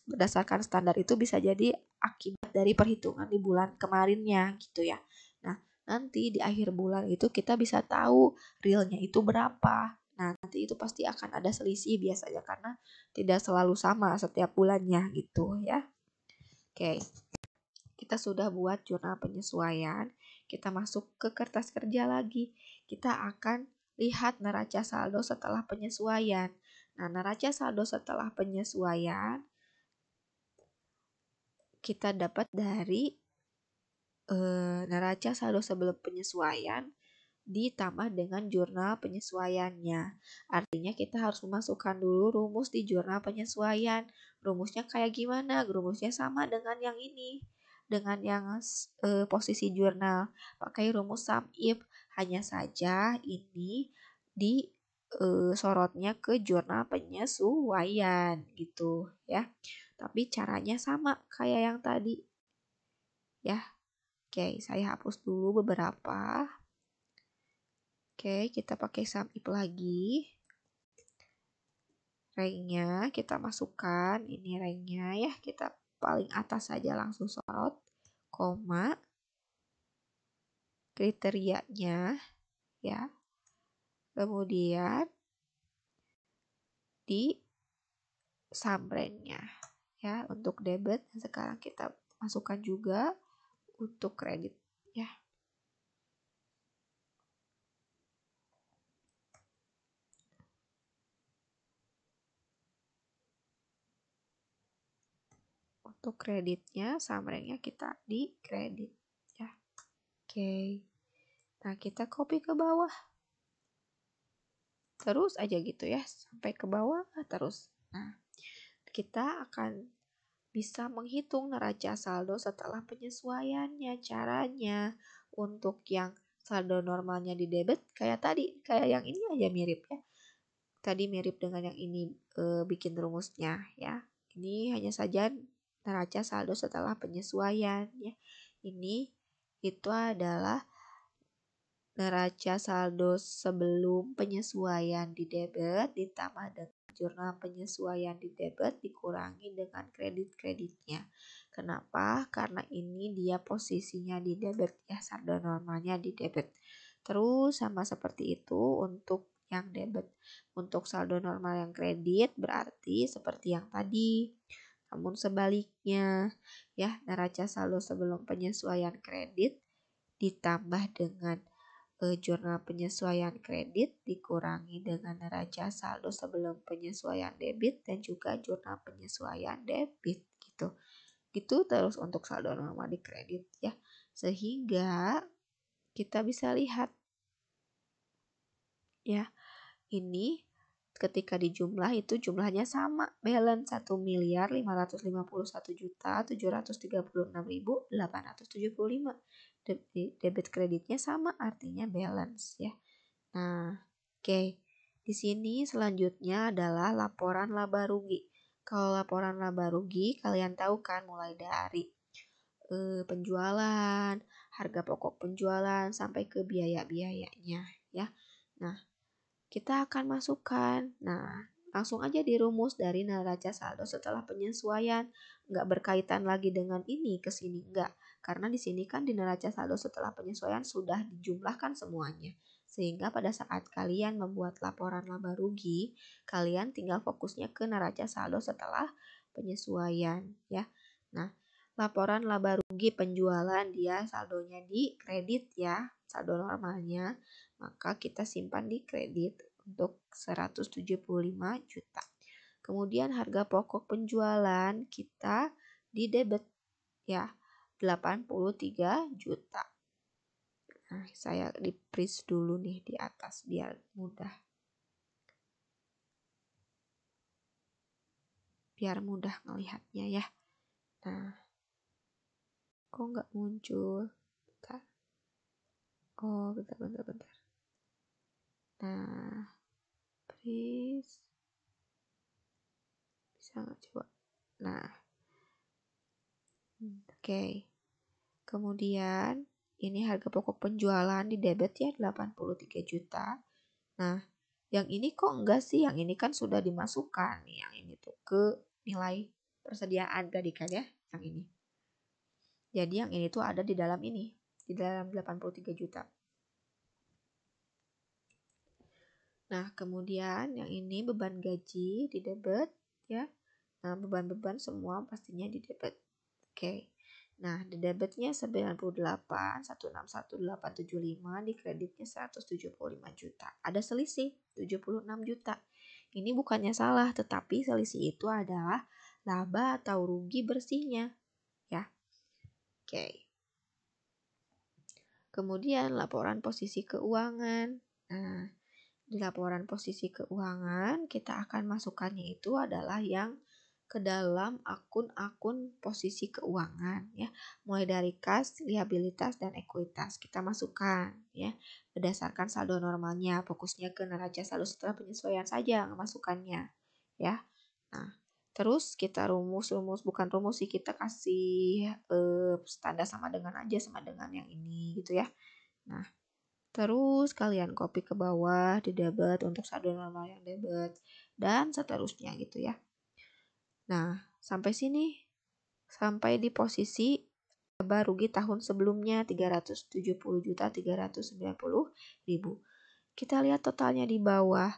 berdasarkan standar itu bisa jadi akibat dari perhitungan di bulan kemarinnya gitu ya. Nah, nanti di akhir bulan itu kita bisa tahu realnya itu berapa. Nah, nanti itu pasti akan ada selisih biasanya karena tidak selalu sama setiap bulannya gitu ya. Oke, kita sudah buat jurnal penyesuaian. Kita masuk ke kertas kerja lagi. Kita akan lihat neraca saldo setelah penyesuaian. Nah, neraca saldo setelah penyesuaian kita dapat dari neraca saldo sebelum penyesuaian ditambah dengan jurnal penyesuaiannya. Artinya kita harus memasukkan dulu rumus di jurnal penyesuaian. Rumusnya kayak gimana? Rumusnya sama dengan yang ini. Dengan yang posisi jurnal. Pakai rumus sum if. Hanya saja ini di sorotnya ke jurnal penyesuaian gitu ya. Tapi caranya sama kayak yang tadi ya. Oke, saya hapus dulu beberapa. Oke, kita pakai sum if lagi. Ranknya kita masukkan, ini ranknya ya, kita paling atas saja langsung sorot, koma, kriterianya ya. Kemudian di sum rank-nya ya, untuk debit sekarang kita masukkan juga untuk kredit ya. Untuk kreditnya, sum rank-nya kita di kredit ya. Oke. Nah, kita copy ke bawah. Terus aja gitu ya, sampai ke bawah terus. Nah, kita akan bisa menghitung neraca saldo setelah penyesuaiannya. Caranya untuk yang saldo normalnya di debit kayak tadi, kayak yang ini aja mirip ya. Tadi mirip dengan yang ini bikin rumusnya ya. Ini hanya saja neraca saldo setelah penyesuaian ya. Ini itu adalah neraca saldo sebelum penyesuaian di debit ditambah dengan jurnal penyesuaian di debit dikurangi dengan kredit-kreditnya. Kenapa? Karena ini dia posisinya di debit ya, saldo normalnya di debit. Terus sama seperti itu untuk yang debit. Untuk saldo normal yang kredit berarti seperti yang tadi. Namun sebaliknya ya, neraca saldo sebelum penyesuaian kredit ditambah dengan jurnal penyesuaian kredit dikurangi dengan neraca saldo sebelum penyesuaian debit dan juga jurnal penyesuaian debit gitu terus untuk saldo normal di kredit ya, sehingga kita bisa lihat ya, ini ketika dijumlah itu jumlahnya sama, balance 1.551.736.875. Debit kreditnya sama, artinya balance ya. Nah, oke. Di sini selanjutnya adalah laporan laba rugi. Kalau laporan laba rugi, kalian tahu kan mulai dari penjualan, harga pokok penjualan sampai ke biaya-biayanya ya. Nah, kita akan masukkan. Nah, langsung aja dirumus dari neraca saldo setelah penyesuaian. Nggak berkaitan lagi dengan ini ke sini, nggak. Karena di sini kan di neraca saldo setelah penyesuaian sudah dijumlahkan semuanya. Sehingga pada saat kalian membuat laporan laba rugi, kalian tinggal fokusnya ke neraca saldo setelah penyesuaian ya. Nah, laporan laba rugi penjualan dia saldonya di kredit ya, saldo normalnya. Maka kita simpan di kredit untuk 175 juta. Kemudian harga pokok penjualan kita di debit ya, 83 juta. Nah, saya di freeze dulu nih di atas biar mudah. Biar mudah ngelihatnya ya. Nah, kok nggak muncul? Bentar. Oh, bentar. Nah, freeze. Bisa nggak coba? Nah, oke. Kemudian ini harga pokok penjualan di debit ya 83 juta. Nah, yang ini kok enggak sih? Yang ini kan sudah dimasukkan nih, yang ini tuh ke nilai persediaan tadi kan ya, yang ini. Jadi yang ini tuh ada di dalam ini, di dalam 83 juta. Nah, kemudian yang ini beban gaji di debit ya. Nah, beban-beban semua pastinya di debit. Oke. Nah, di debitnya 98, 161.875, di kreditnya 175 juta. Ada selisih 76 juta. Ini bukannya salah, tetapi selisih itu adalah laba atau rugi bersihnya. Ya. Oke. Kemudian laporan posisi keuangan. Nah, di laporan posisi keuangan kita akan masukkannya itu adalah yang ke dalam akun-akun posisi keuangan ya, mulai dari kas, liabilitas dan ekuitas kita masukkan ya berdasarkan saldo normalnya, fokusnya ke neraca saldo setelah penyesuaian saja masukkannya ya. Nah, terus kita bukan rumus sih, kita kasih standar sama dengan aja, sama dengan yang ini gitu ya. Nah, terus kalian copy ke bawah di debit untuk saldo normal yang debit dan seterusnya gitu ya. Nah, sampai sini, sampai di posisi laba rugi tahun sebelumnya 370.390.000. Kita lihat totalnya di bawah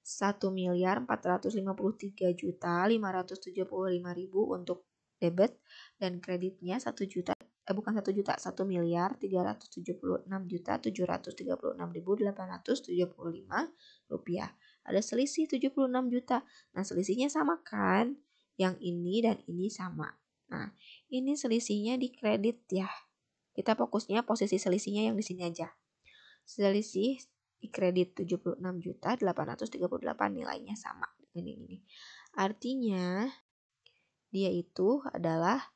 1.453.575.000 untuk debit dan kreditnya 1.336.736.875 rupiah. Ada selisih 76 juta. Nah, selisihnya sama kan? Yang ini dan ini sama. Nah, ini selisihnya di kredit ya. Kita fokusnya posisi selisihnya yang di sini aja. Selisih di kredit 76.838 nilainya sama dengan ini. Artinya dia itu adalah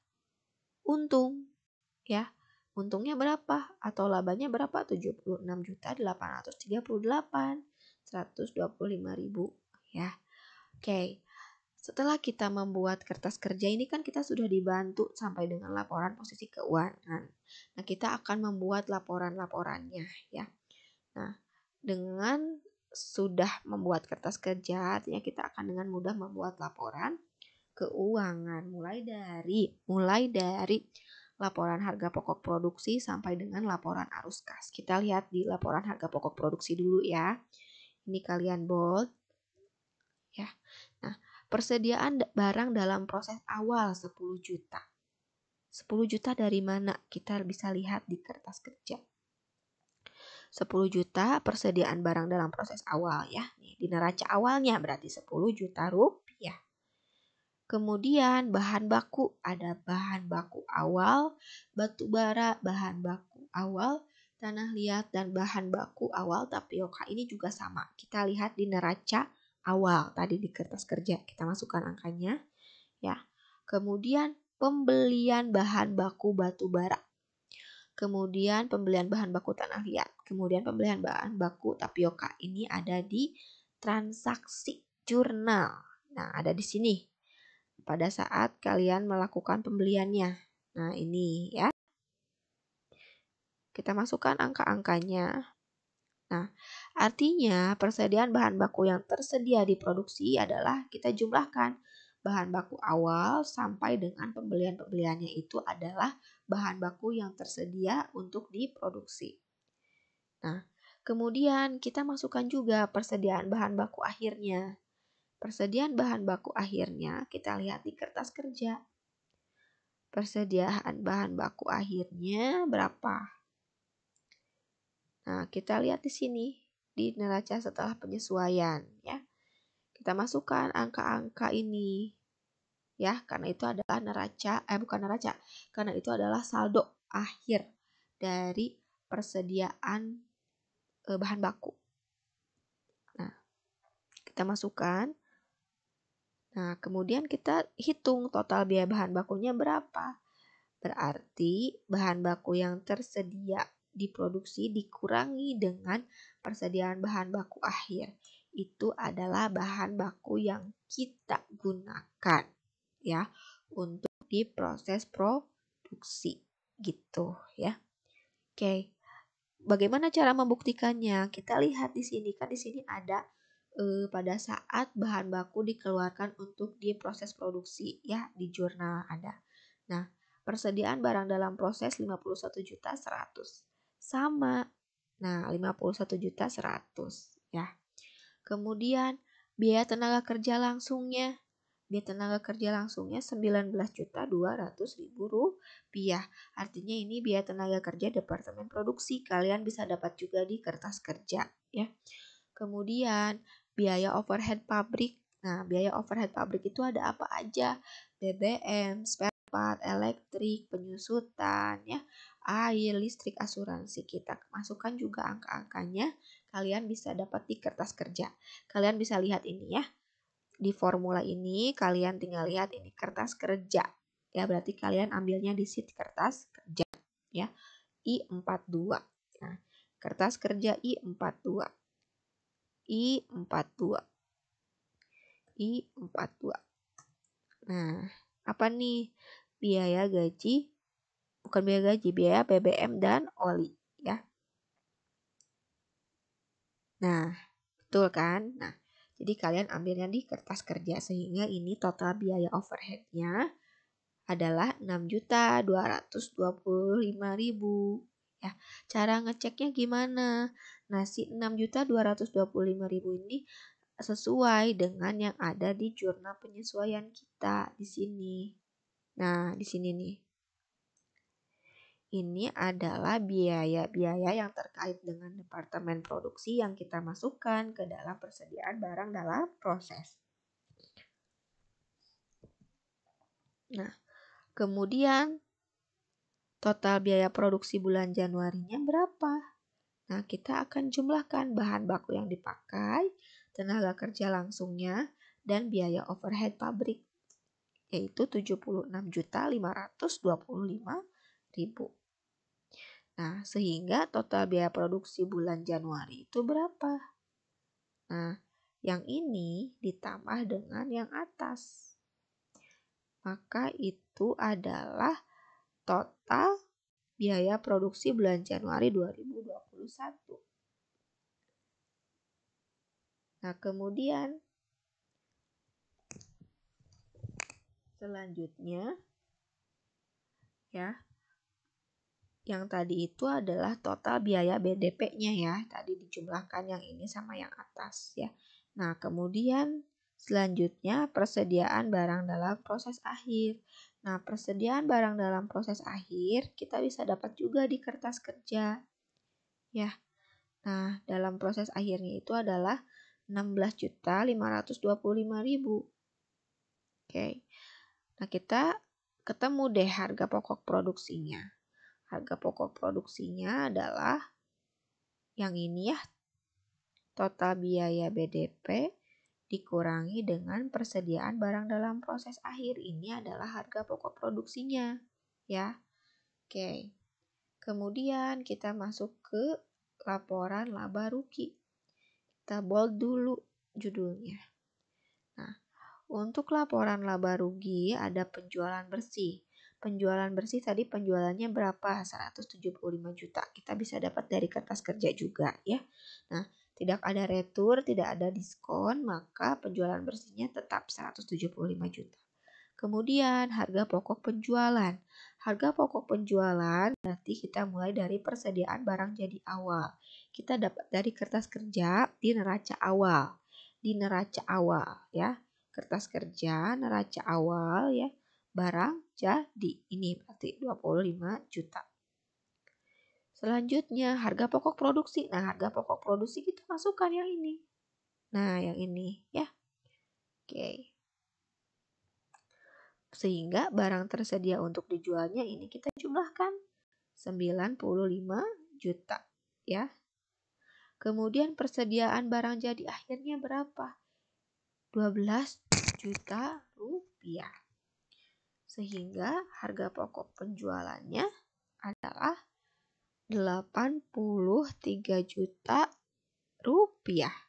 untung ya. Untungnya berapa atau labanya berapa? 76.838.125.000 ya. Oke. Setelah kita membuat kertas kerja ini kan kita sudah dibantu sampai dengan laporan posisi keuangan. Nah, kita akan membuat laporan-laporannya ya. Nah, dengan sudah membuat kertas kerja, artinya kita akan dengan mudah membuat laporan keuangan mulai dari laporan harga pokok produksi sampai dengan laporan arus kas. Kita lihat di laporan harga pokok produksi dulu ya. Ini kalian bold ya. Nah, persediaan barang dalam proses awal 10 juta. 10 juta dari mana? Kita bisa lihat di kertas kerja. 10 juta persediaan barang dalam proses awal ya. Nih, di neraca awalnya berarti 10 juta rupiah. Kemudian bahan baku, ada bahan baku awal, batu bara, bahan baku awal, tanah liat, dan bahan baku awal tapioka ini juga sama. Kita lihat di neraca awal tadi di kertas kerja, kita masukkan angkanya ya. Kemudian pembelian bahan baku batu bara. Kemudian pembelian bahan baku tanah liat. Kemudian pembelian bahan baku tapioka. Ini ada di transaksi jurnal. Nah, ada di sini. Pada saat kalian melakukan pembeliannya. Nah, ini ya. Kita masukkan angka-angkanya. Nah, artinya persediaan bahan baku yang tersedia di produksi adalah kita jumlahkan bahan baku awal sampai dengan pembeliannya itu adalah bahan baku yang tersedia untuk diproduksi. Nah, kemudian kita masukkan juga persediaan bahan baku akhirnya. Persediaan bahan baku akhirnya kita lihat di kertas kerja. Persediaan bahan baku akhirnya berapa? Nah, kita lihat di sini di neraca setelah penyesuaian ya. Kita masukkan angka-angka ini ya, karena itu adalah karena itu adalah saldo akhir dari persediaan bahan baku. Nah, kita masukkan. Nah, kemudian kita hitung total biaya bahan bakunya berapa. Berarti bahan baku yang tersedia diproduksi dikurangi dengan persediaan bahan baku akhir. Itu adalah bahan baku yang kita gunakan ya untuk diproses produksi gitu ya. Oke. Bagaimana cara membuktikannya? Kita lihat di sini kan di sini ada pada saat bahan baku dikeluarkan untuk diproses produksi ya, di jurnal ada. Nah, persediaan barang dalam proses 51.100 sama. Nah, 51.100 ya. Kemudian biaya tenaga kerja langsungnya. Biaya tenaga kerja langsungnya 19.200.000 rupiah. Artinya ini biaya tenaga kerja departemen produksi. Kalian bisa dapat juga di kertas kerja ya. Kemudian biaya overhead pabrik. Nah, biaya overhead pabrik itu ada apa aja? BBM, spare part, elektrik, penyusutan, ya, air, listrik, asuransi. Kita masukkan juga angka-angkanya. Kalian bisa dapat di kertas kerja. Kalian bisa lihat ini ya. Di formula ini kalian tinggal lihat ini kertas kerja. Ya, berarti kalian ambilnya di sheet kertas kerja ya. I42. Nah, kertas kerja I42. I42. I42. Nah, apa nih? Biaya gaji, bukan biaya gaji, biaya BBM dan oli ya. Nah, betul kan? Nah, jadi kalian ambilnya di kertas kerja sehingga ini total biaya overheadnya adalah 6.225.000 ya. Cara ngeceknya gimana? Nah, si 6.225.000 ini sesuai dengan yang ada di jurnal penyesuaian kita di sini. Nah, di sini nih. Ini adalah biaya-biaya yang terkait dengan departemen produksi yang kita masukkan ke dalam persediaan barang dalam proses. Nah, kemudian total biaya produksi bulan Januarinya berapa? Nah, kita akan jumlahkan bahan baku yang dipakai, tenaga kerja langsungnya, dan biaya overhead pabrik, yaitu 76.525.000. Nah, sehingga total biaya produksi bulan Januari itu berapa? Nah, yang ini ditambah dengan yang atas. Maka itu adalah total biaya produksi bulan Januari 2021. Nah, kemudian selanjutnya ya, yang tadi itu adalah total biaya BDP-nya ya. Tadi dijumlahkan yang ini sama yang atas ya. Nah, kemudian selanjutnya persediaan barang dalam proses akhir. Nah, persediaan barang dalam proses akhir kita bisa dapat juga di kertas kerja. Ya. Nah, dalam proses akhirnya itu adalah 16.525.000. Oke. Nah, kita ketemu deh harga pokok produksinya. Harga pokok produksinya adalah yang ini ya, total biaya BDP dikurangi dengan persediaan barang dalam proses akhir. Ini adalah harga pokok produksinya ya. Oke. Kemudian kita masuk ke laporan laba rugi. Kita bold dulu judulnya. Nah, untuk laporan laba rugi ada penjualan bersih. Penjualan bersih tadi penjualannya berapa? 175 juta. Kita bisa dapat dari kertas kerja juga ya. Nah, tidak ada retur, tidak ada diskon, maka penjualan bersihnya tetap 175 juta. Kemudian harga pokok penjualan. Harga pokok penjualan berarti kita mulai dari persediaan barang jadi awal. Kita dapat dari kertas kerja di neraca awal. Di neraca awal ya. Kertas kerja, neraca awal ya. Barang jadi. Ini berarti 25 juta. Selanjutnya harga pokok produksi. Nah, harga pokok produksi kita masukkan yang ini. Nah, yang ini ya. Oke. Sehingga barang tersedia untuk dijualnya ini kita jumlahkan 95 juta ya. Kemudian persediaan barang jadi akhirnya berapa? 12 juta rupiah. Sehingga harga pokok penjualannya adalah 83 juta rupiah.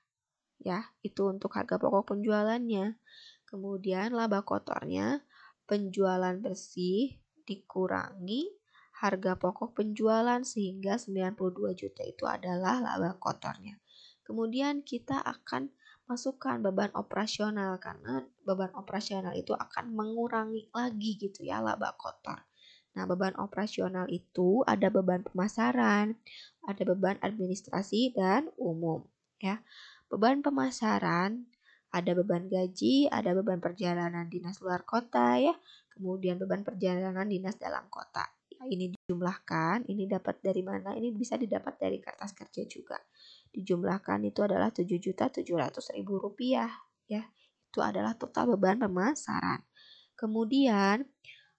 Ya, itu untuk harga pokok penjualannya. Kemudian laba kotornya penjualan bersih dikurangi harga pokok penjualan sehingga 92 juta itu adalah laba kotornya. Kemudian kita akan masukkan beban operasional karena beban operasional itu akan mengurangi lagi gitu ya laba kotor. Nah, beban operasional itu ada beban pemasaran, ada beban administrasi dan umum ya. Beban pemasaran ada beban gaji, ada beban perjalanan dinas luar kota ya, kemudian beban perjalanan dinas dalam kota. Ya, ini dijumlahkan, ini dapat dari mana? Ini bisa didapat dari kertas kerja juga. Dijumlahkan itu adalah 7.700.000 rupiah ya. Itu adalah total beban pemasaran. Kemudian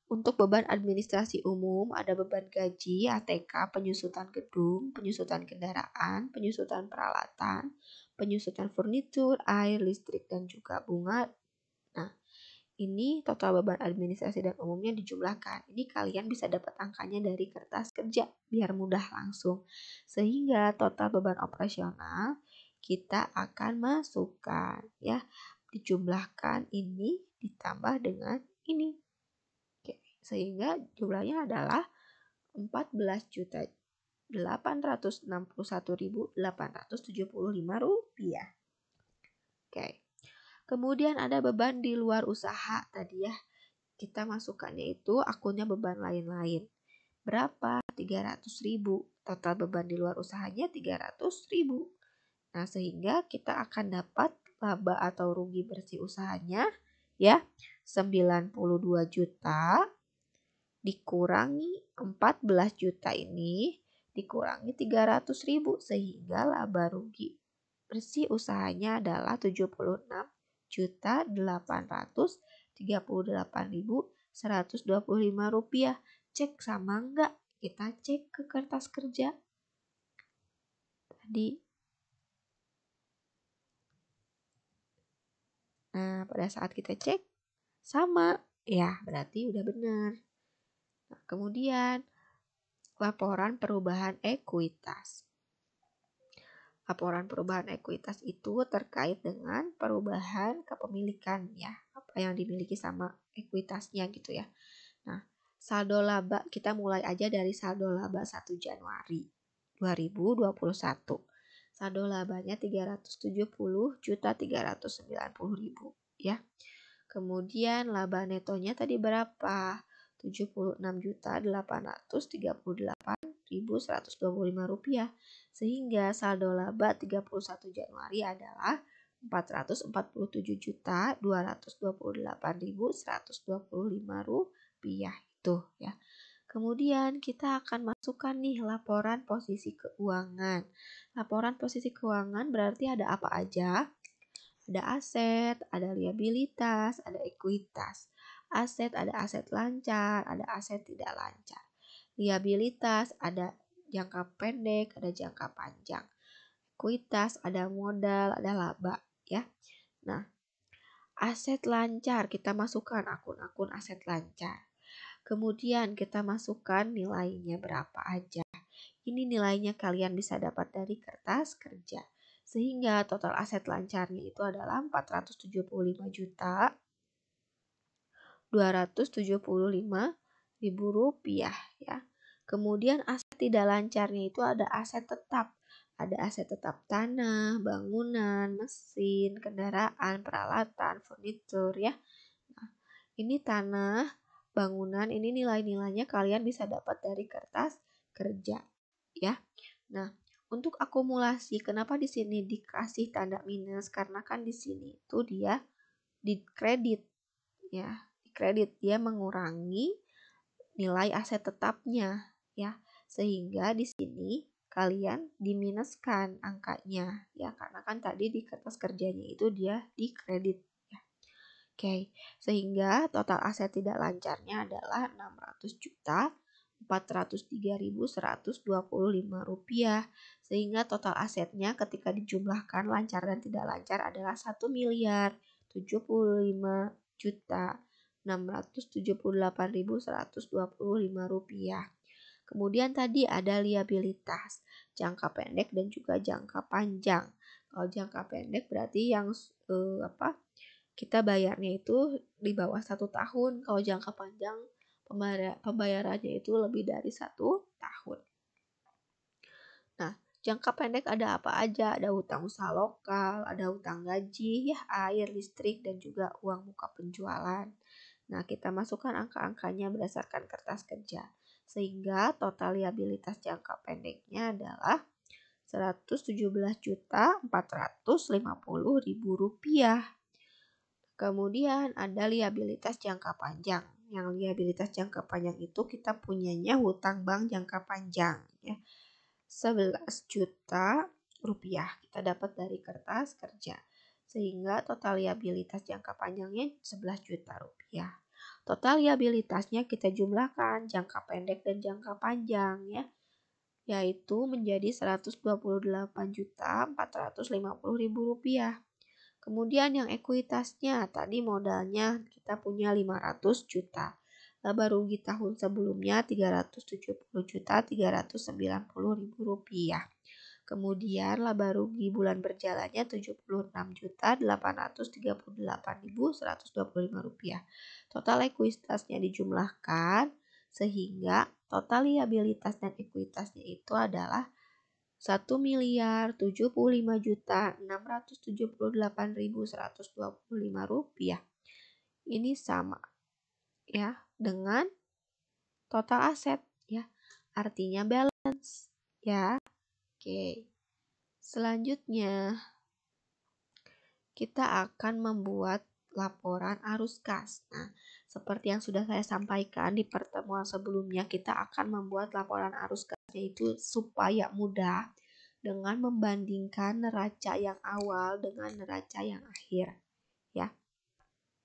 untuk beban administrasi umum ada beban gaji, ATK, penyusutan gedung, penyusutan kendaraan, penyusutan peralatan, penyusutan furnitur, air, listrik, dan juga bunga. Nah, ini total beban administrasi dan umumnya dijumlahkan. Ini kalian bisa dapat angkanya dari kertas kerja biar mudah langsung. Sehingga total beban operasional kita akan masukkan ya. Dijumlahkan ini ditambah dengan ini. Oke, sehingga jumlahnya adalah 14.861.875 rupiah. Oke. Kemudian ada beban di luar usaha tadi ya. Kita masukkannya itu akunnya beban lain-lain. Berapa? 300.000. Total beban di luar usahanya 300.000. Nah, sehingga kita akan dapat laba atau rugi bersih usahanya ya 92 juta dikurangi 14 juta ini dikurangi 300.000 sehingga laba rugi bersih usahanya adalah 76.838.125 rupiah. Cek sama enggak? Kita cek ke kertas kerja tadi. Nah, pada saat kita cek sama, ya berarti udah benar. Nah, kemudian laporan perubahan ekuitas. Laporan perubahan ekuitas itu terkait dengan perubahan kepemilikan ya, apa yang dimiliki sama ekuitasnya gitu ya. Nah, saldo laba kita mulai aja dari saldo laba 1 Januari 2021. Saldo labanya 370.390.000 ya. Kemudian laba netonya tadi berapa? 76.838.125 rupiah. Sehingga saldo laba 31 Januari adalah 447.228.125 rupiah itu ya. Kemudian kita akan masukkan nih laporan posisi keuangan. Laporan posisi keuangan berarti ada apa aja? Ada aset, ada liabilitas, ada ekuitas. Aset ada aset lancar, ada aset tidak lancar. Liabilitas ada jangka pendek, ada jangka panjang. Ekuitas ada modal, ada laba ya. Nah, aset lancar kita masukkan akun-akun aset lancar. Kemudian kita masukkan nilainya berapa aja. Ini nilainya kalian bisa dapat dari kertas kerja. Sehingga total aset lancarnya itu adalah 475 juta 275.000 rupiah ya. Kemudian aset tidak lancarnya itu ada aset tetap. Ada aset tetap tanah, bangunan, mesin, kendaraan, peralatan, furnitur ya. Nah, ini tanah, bangunan, ini nilai-nilainya kalian bisa dapat dari kertas kerja ya. Nah, untuk akumulasi, kenapa di sini dikasih tanda minus? Karena kan di sini itu dia di kredit ya. Di kredit dia mengurangi nilai aset tetapnya ya. Sehingga di sini kalian diminuskan angkanya ya, karena kan tadi di kertas kerjanya itu dia di kredit ya. Oke, sehingga total aset tidak lancarnya adalah 600 juta 403.125 rupiah. Sehingga total asetnya ketika dijumlahkan lancar dan tidak lancar adalah 1.075.678.125 rupiah. Kemudian tadi ada liabilitas, jangka pendek dan juga jangka panjang. Kalau jangka pendek berarti yang kita bayarnya itu di bawah 1 tahun. Kalau jangka panjang pembayarannya itu lebih dari 1 tahun. Nah, jangka pendek ada apa aja? Ada hutang usaha lokal, ada hutang gaji, ya air, listrik, dan juga uang muka penjualan. Nah, kita masukkan angka-angkanya berdasarkan kertas kerja. Sehingga total liabilitas jangka pendeknya adalah 117.450.000 rupiah. Kemudian ada liabilitas jangka panjang. Yang liabilitas jangka panjang itu kita punyanya hutang bank jangka panjang ya. 11 juta rupiah kita dapat dari kertas kerja. Sehingga total liabilitas jangka panjangnya 11 juta rupiah. Total liabilitasnya kita jumlahkan jangka pendek dan jangka panjang ya, yaitu menjadi 128.450.000 rupiah. Kemudian yang ekuitasnya tadi modalnya kita punya 500 juta. Laba rugi tahun sebelumnya 370.390.000 rupiah. Kemudian laba rugi bulan berjalannya 76.838.125 rupiah. Total ekuitasnya dijumlahkan sehingga total liabilitas dan ekuitasnya itu adalah 1.075.678.125 rupiah. Ini sama ya dengan total aset ya. Artinya balance ya. Oke. Selanjutnya kita akan membuat laporan arus kas. Nah, seperti yang sudah saya sampaikan di pertemuan sebelumnya, kita akan membuat laporan arus kas yaitu supaya mudah dengan membandingkan neraca yang awal dengan neraca yang akhir ya.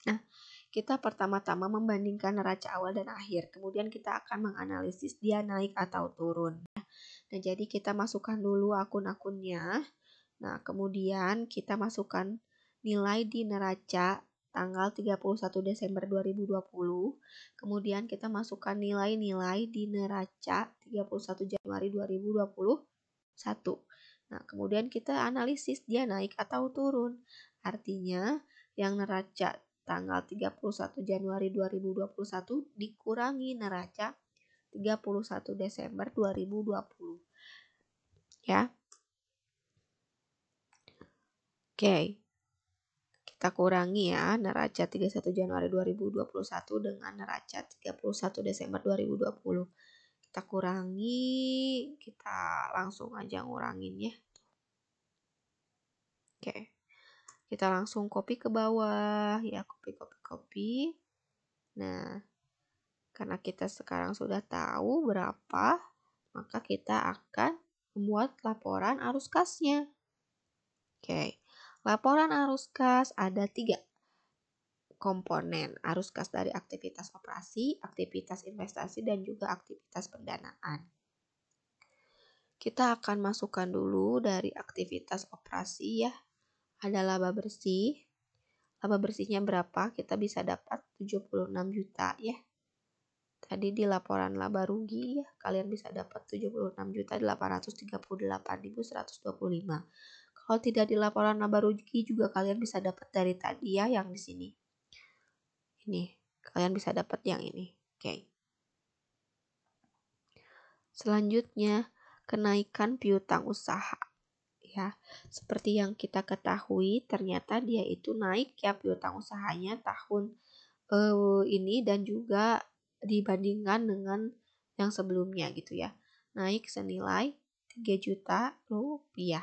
Nah, kita pertama-tama membandingkan neraca awal dan akhir. Kemudian kita akan menganalisis dia naik atau turun. Nah, jadi kita masukkan dulu akun-akunnya. Nah, kemudian kita masukkan nilai di neraca tanggal 31 Desember 2020. Kemudian kita masukkan nilai-nilai di neraca 31 Januari 2021. Nah, kemudian kita analisis dia naik atau turun. Artinya, yang neraca tanggal 31 Januari 2021 dikurangi neraca 31 Desember 2020. Ya. Oke. Kita kurangi ya neraca 31 Januari 2021 dengan neraca 31 Desember 2020. Kita kurangi, kita langsung aja ngurangin ya. Oke. Kita langsung copy ke bawah ya, copy. Nah, karena kita sekarang sudah tahu berapa, maka kita akan membuat laporan arus kasnya. Oke, laporan arus kas ada 3. komponen arus kas dari aktivitas operasi, aktivitas investasi, dan juga aktivitas pendanaan. Kita akan masukkan dulu dari aktivitas operasi ya. Ada laba bersih. Laba bersihnya berapa? Kita bisa dapat 76 juta ya. Tadi di laporan laba rugi ya, kalian bisa dapat 76.838.125. Kalau tidak di laporan laba rugi juga kalian bisa dapat dari tadi ya yang di sini. Ini, kalian bisa dapat yang ini. Oke. Selanjutnya, kenaikan piutang usaha. Ya, seperti yang kita ketahui, ternyata dia itu naik ya piutang usahanya tahun ini dan juga dibandingkan dengan yang sebelumnya gitu ya. Naik senilai 3 juta rupiah.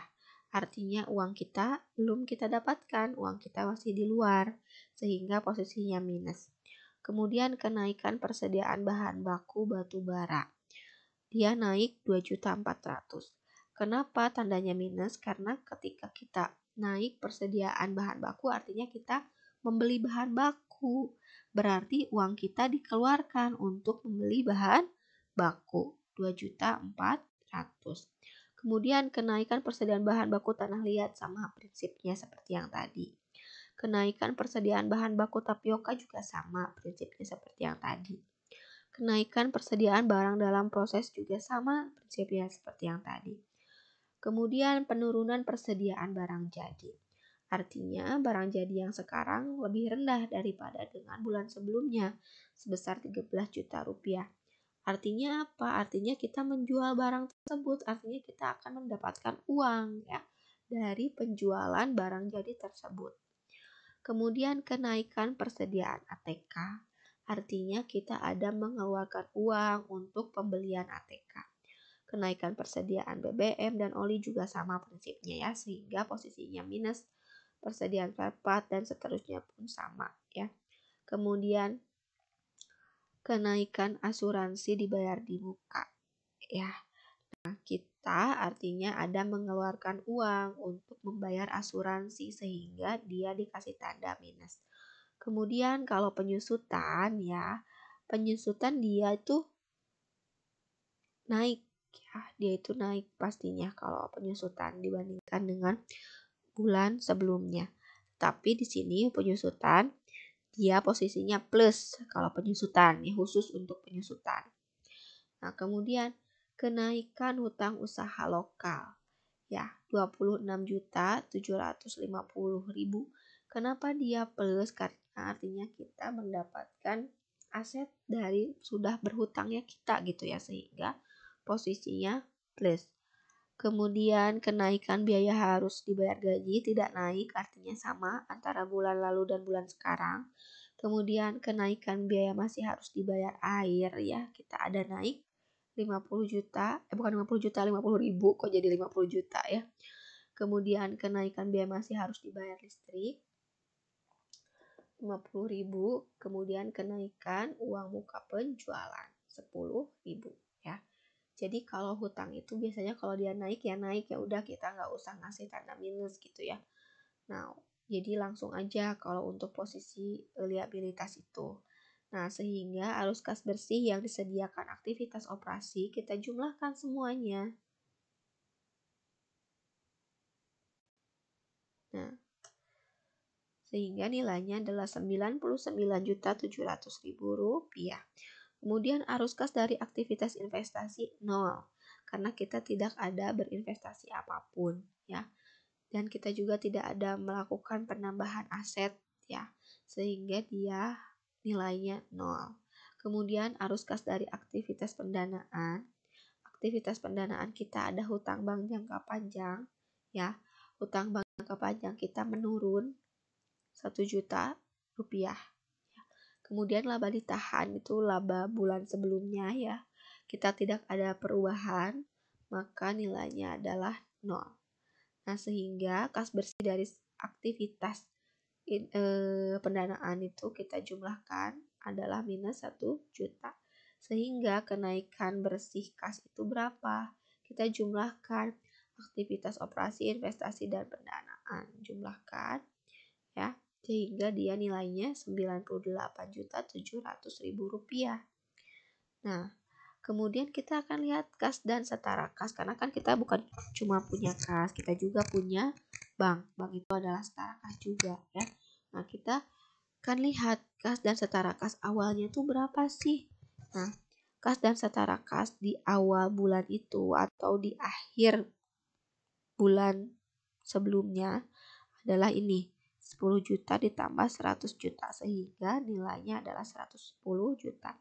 Artinya uang kita belum kita dapatkan, uang kita masih di luar, sehingga posisinya minus. Kemudian kenaikan persediaan bahan baku batu bara. Dia naik 2.400.000. Kenapa tandanya minus? Karena ketika kita naik persediaan bahan baku artinya kita membeli bahan baku. Berarti uang kita dikeluarkan untuk membeli bahan baku 2.400.000. Kemudian kenaikan persediaan bahan baku tanah liat sama prinsipnya seperti yang tadi. Kenaikan persediaan bahan baku tapioka juga sama prinsipnya seperti yang tadi. Kenaikan persediaan barang dalam proses juga sama prinsipnya seperti yang tadi. Kemudian penurunan persediaan barang jadi. Artinya barang jadi yang sekarang lebih rendah daripada dengan bulan sebelumnya sebesar 13 juta rupiah. Artinya apa? Artinya kita menjual barang tersebut, artinya kita akan mendapatkan uang ya dari penjualan barang jadi tersebut. Kemudian kenaikan persediaan ATK. Artinya kita ada mengeluarkan uang untuk pembelian ATK. Kenaikan persediaan BBM dan oli juga sama prinsipnya ya, sehingga posisinya minus. Persediaan spare part dan seterusnya pun sama ya. Kemudian kenaikan asuransi dibayar di muka ya. Nah, kita artinya ada mengeluarkan uang untuk membayar asuransi sehingga dia dikasih tanda minus. Kemudian kalau penyusutan ya, penyusutan dia itu naik ya, dia itu naik pastinya kalau penyusutan dibandingkan dengan bulan sebelumnya. Tapi di sini penyusutan dia posisinya plus kalau penyusutan ya, khusus untuk penyusutan. Nah, kemudian kenaikan hutang usaha lokal ya 26.750.000. Kenapa dia plus? Karena artinya kita mendapatkan aset dari sudah berhutangnya kita gitu ya, sehingga posisinya plus. Kemudian kenaikan biaya harus dibayar gaji tidak naik, artinya sama antara bulan lalu dan bulan sekarang. Kemudian kenaikan biaya masih harus dibayar air ya, kita ada naik 50 juta, bukan 50 juta, 50 ribu, kok jadi 50 juta ya. Kemudian kenaikan biaya masih harus dibayar listrik 50.000, kemudian kenaikan uang muka penjualan 10.000 ya. Jadi kalau hutang itu biasanya kalau dia naik ya udah kita nggak usah ngasih tanda minus gitu ya. Nah, jadi langsung aja kalau untuk posisi liabilitas itu. Nah, sehingga arus kas bersih yang disediakan aktivitas operasi kita jumlahkan semuanya. Nah, sehingga nilainya adalah 99.700.000 rupiah. Kemudian arus kas dari aktivitas investasi 0, karena kita tidak ada berinvestasi apapun ya. Dan kita juga tidak ada melakukan penambahan aset ya, sehingga dia nilainya 0. Kemudian arus kas dari aktivitas pendanaan. Aktivitas pendanaan kita ada hutang bank jangka panjang ya. Hutang bank jangka panjang kita menurun 1 juta rupiah. Kemudian laba ditahan itu laba bulan sebelumnya ya. Kita tidak ada perubahan, maka nilainya adalah 0. Nah, sehingga kas bersih dari aktivitas pendanaan itu kita jumlahkan adalah minus 1 juta. Sehingga kenaikan bersih kas itu berapa? Kita jumlahkan aktivitas operasi, investasi, dan pendanaan. Jumlahkan ya. sehingga dia nilainya Rp98.700.000. Nah, kemudian kita akan lihat kas dan setara kas, karena kan kita bukan cuma punya kas, kita juga punya bank. Bank itu adalah setara kas juga ya. Nah, kita akan lihat kas dan setara kas awalnya itu berapa sih. Nah, kas dan setara kas di awal bulan itu atau di akhir bulan sebelumnya adalah ini, 10 juta ditambah 100 juta, sehingga nilainya adalah 110 juta.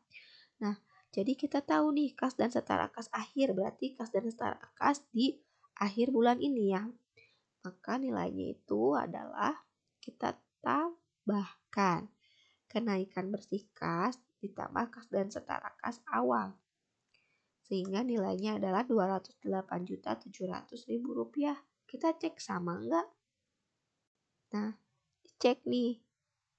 Nah, jadi kita tahu nih kas dan setara kas akhir, berarti kas dan setara kas di akhir bulan ini ya. Maka nilainya itu adalah kita tambahkan kenaikan bersih kas ditambah kas dan setara kas awal. Sehingga nilainya adalah Rp208.700.000. Kita cek sama enggak? Nah, cek nih.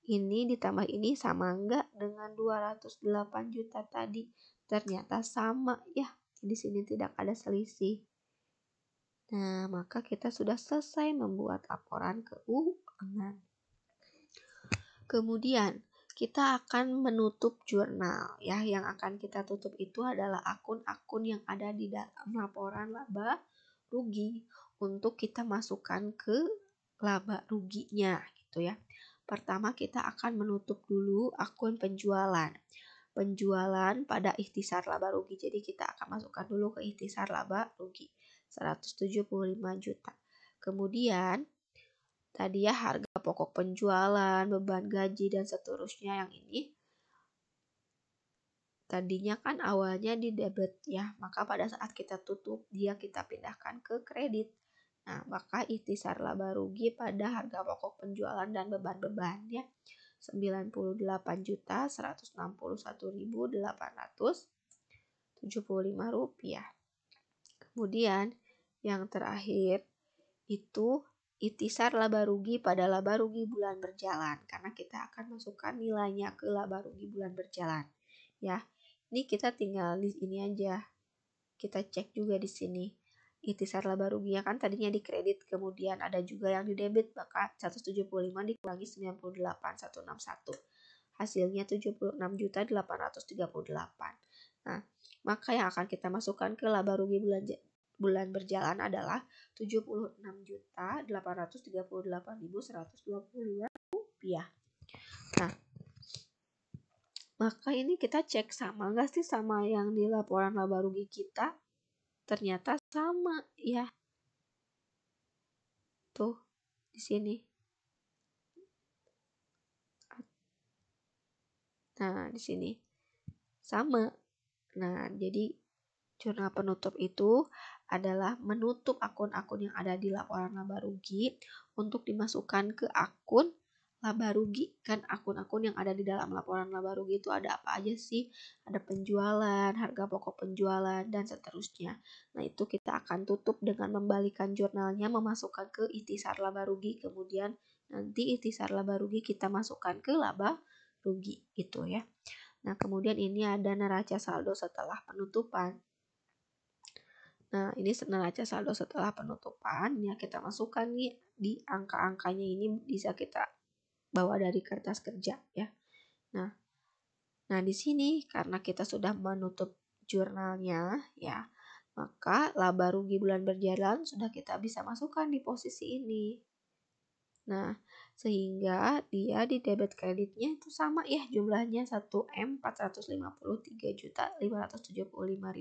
Ini ditambah ini sama enggak dengan 208 juta tadi? Ternyata sama ya. Di sini tidak ada selisih. Nah, maka kita sudah selesai membuat laporan keuangan. Kemudian, kita akan menutup jurnal ya. Yang akan kita tutup itu adalah akun-akun yang ada di dalam laporan laba rugi untuk kita masukkan ke laba ruginya gitu ya. Pertama kita akan menutup dulu akun penjualan. Penjualan pada ikhtisar laba rugi. Jadi kita akan masukkan dulu ke ikhtisar laba rugi 175 juta. Kemudian tadi ya harga pokok penjualan, beban gaji dan seterusnya yang ini. Tadinya kan awalnya di debit ya, maka pada saat kita tutup dia kita pindahkan ke kredit. Nah, maka ikhtisar laba rugi pada harga pokok penjualan dan beban-beban ya. Rp98.161.875. Kemudian yang terakhir itu ikhtisar laba rugi pada laba rugi bulan berjalan, karena kita akan masukkan nilainya ke laba rugi bulan berjalan. Ya, ini kita tinggal di ini aja. Kita cek juga di sini. Ikhtisar laba ruginya kan tadinya di kredit, kemudian ada juga yang di debit, maka 175 dikurangi 98.161. Hasilnya 76.838. Nah, maka yang akan kita masukkan ke laba rugi bulan berjalan adalah Rp76.838.125. Nah, maka ini kita cek sama nggak sih sama yang di laporan laba rugi kita? Ternyata sama ya. Tuh di sini. Nah, di sini sama. Nah, jadi jurnal penutup itu adalah menutup akun-akun yang ada di laporan laba rugi untuk dimasukkan ke akun laba rugi. Kan akun-akun yang ada di dalam laporan laba rugi itu ada apa aja sih? Ada penjualan, harga pokok penjualan, dan seterusnya. Nah, itu kita akan tutup dengan membalikan jurnalnya, memasukkan ke ikhtisar laba rugi. Kemudian nanti ikhtisar laba rugi kita masukkan ke laba rugi gitu ya. Nah, kemudian ini ada neraca saldo setelah penutupan. Nah, ini neraca saldo setelah penutupan ya, kita masukkan nih di angka-angkanya, ini bisa kita bawa dari kertas kerja ya. Nah di sini karena kita sudah menutup jurnalnya ya, maka laba rugi bulan berjalan sudah kita bisa masukkan di posisi ini. Nah, sehingga dia di debit kreditnya itu sama ya, jumlahnya 1.453.575.000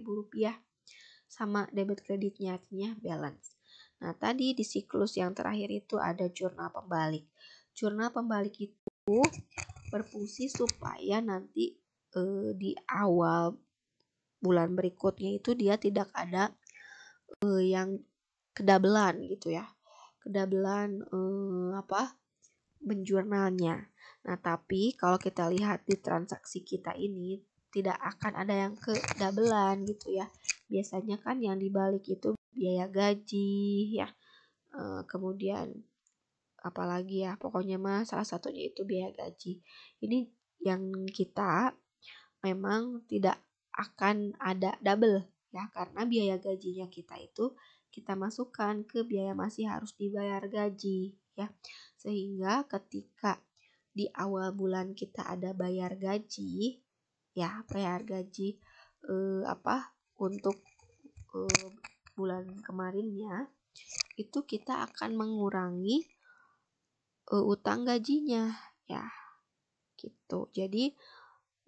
rupiah. Sama debit kreditnya, artinya balance. Nah, tadi di siklus yang terakhir itu ada jurnal pembalik. Jurnal pembalik itu berfungsi supaya nanti di awal bulan berikutnya itu dia tidak ada yang kedabelan gitu ya. Kedabelan menjurnalnya. Nah, tapi kalau kita lihat di transaksi kita ini tidak akan ada yang kedabelan gitu ya. Biasanya kan yang dibalik itu biaya gaji ya. Kemudian apalagi ya, pokoknya mah salah satunya itu biaya gaji. Ini yang kita memang tidak akan ada double ya, karena biaya gajinya kita itu kita masukkan ke biaya masih harus dibayar gaji ya. Sehingga ketika di awal bulan kita ada bayar gaji, ya bayar gaji untuk bulan kemarinnya, itu kita akan mengurangi utang gajinya, ya gitu. Jadi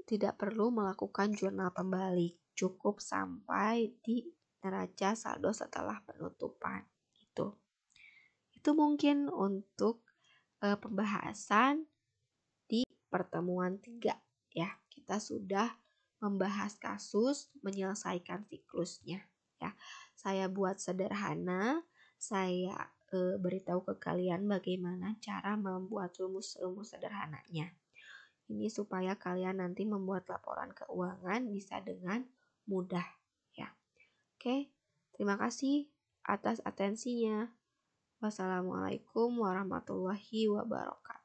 tidak perlu melakukan jurnal pembalik, cukup sampai di neraca saldo setelah penutupan. Itu mungkin untuk pembahasan di pertemuan 3 ya. Kita sudah membahas kasus, menyelesaikan siklusnya ya. Saya buat sederhana, saya beritahu ke kalian bagaimana cara membuat rumus-rumus sederhananya. Ini supaya kalian nanti membuat laporan keuangan bisa dengan mudah ya. Oke, terima kasih atas atensinya. Wassalamualaikum warahmatullahi wabarakatuh.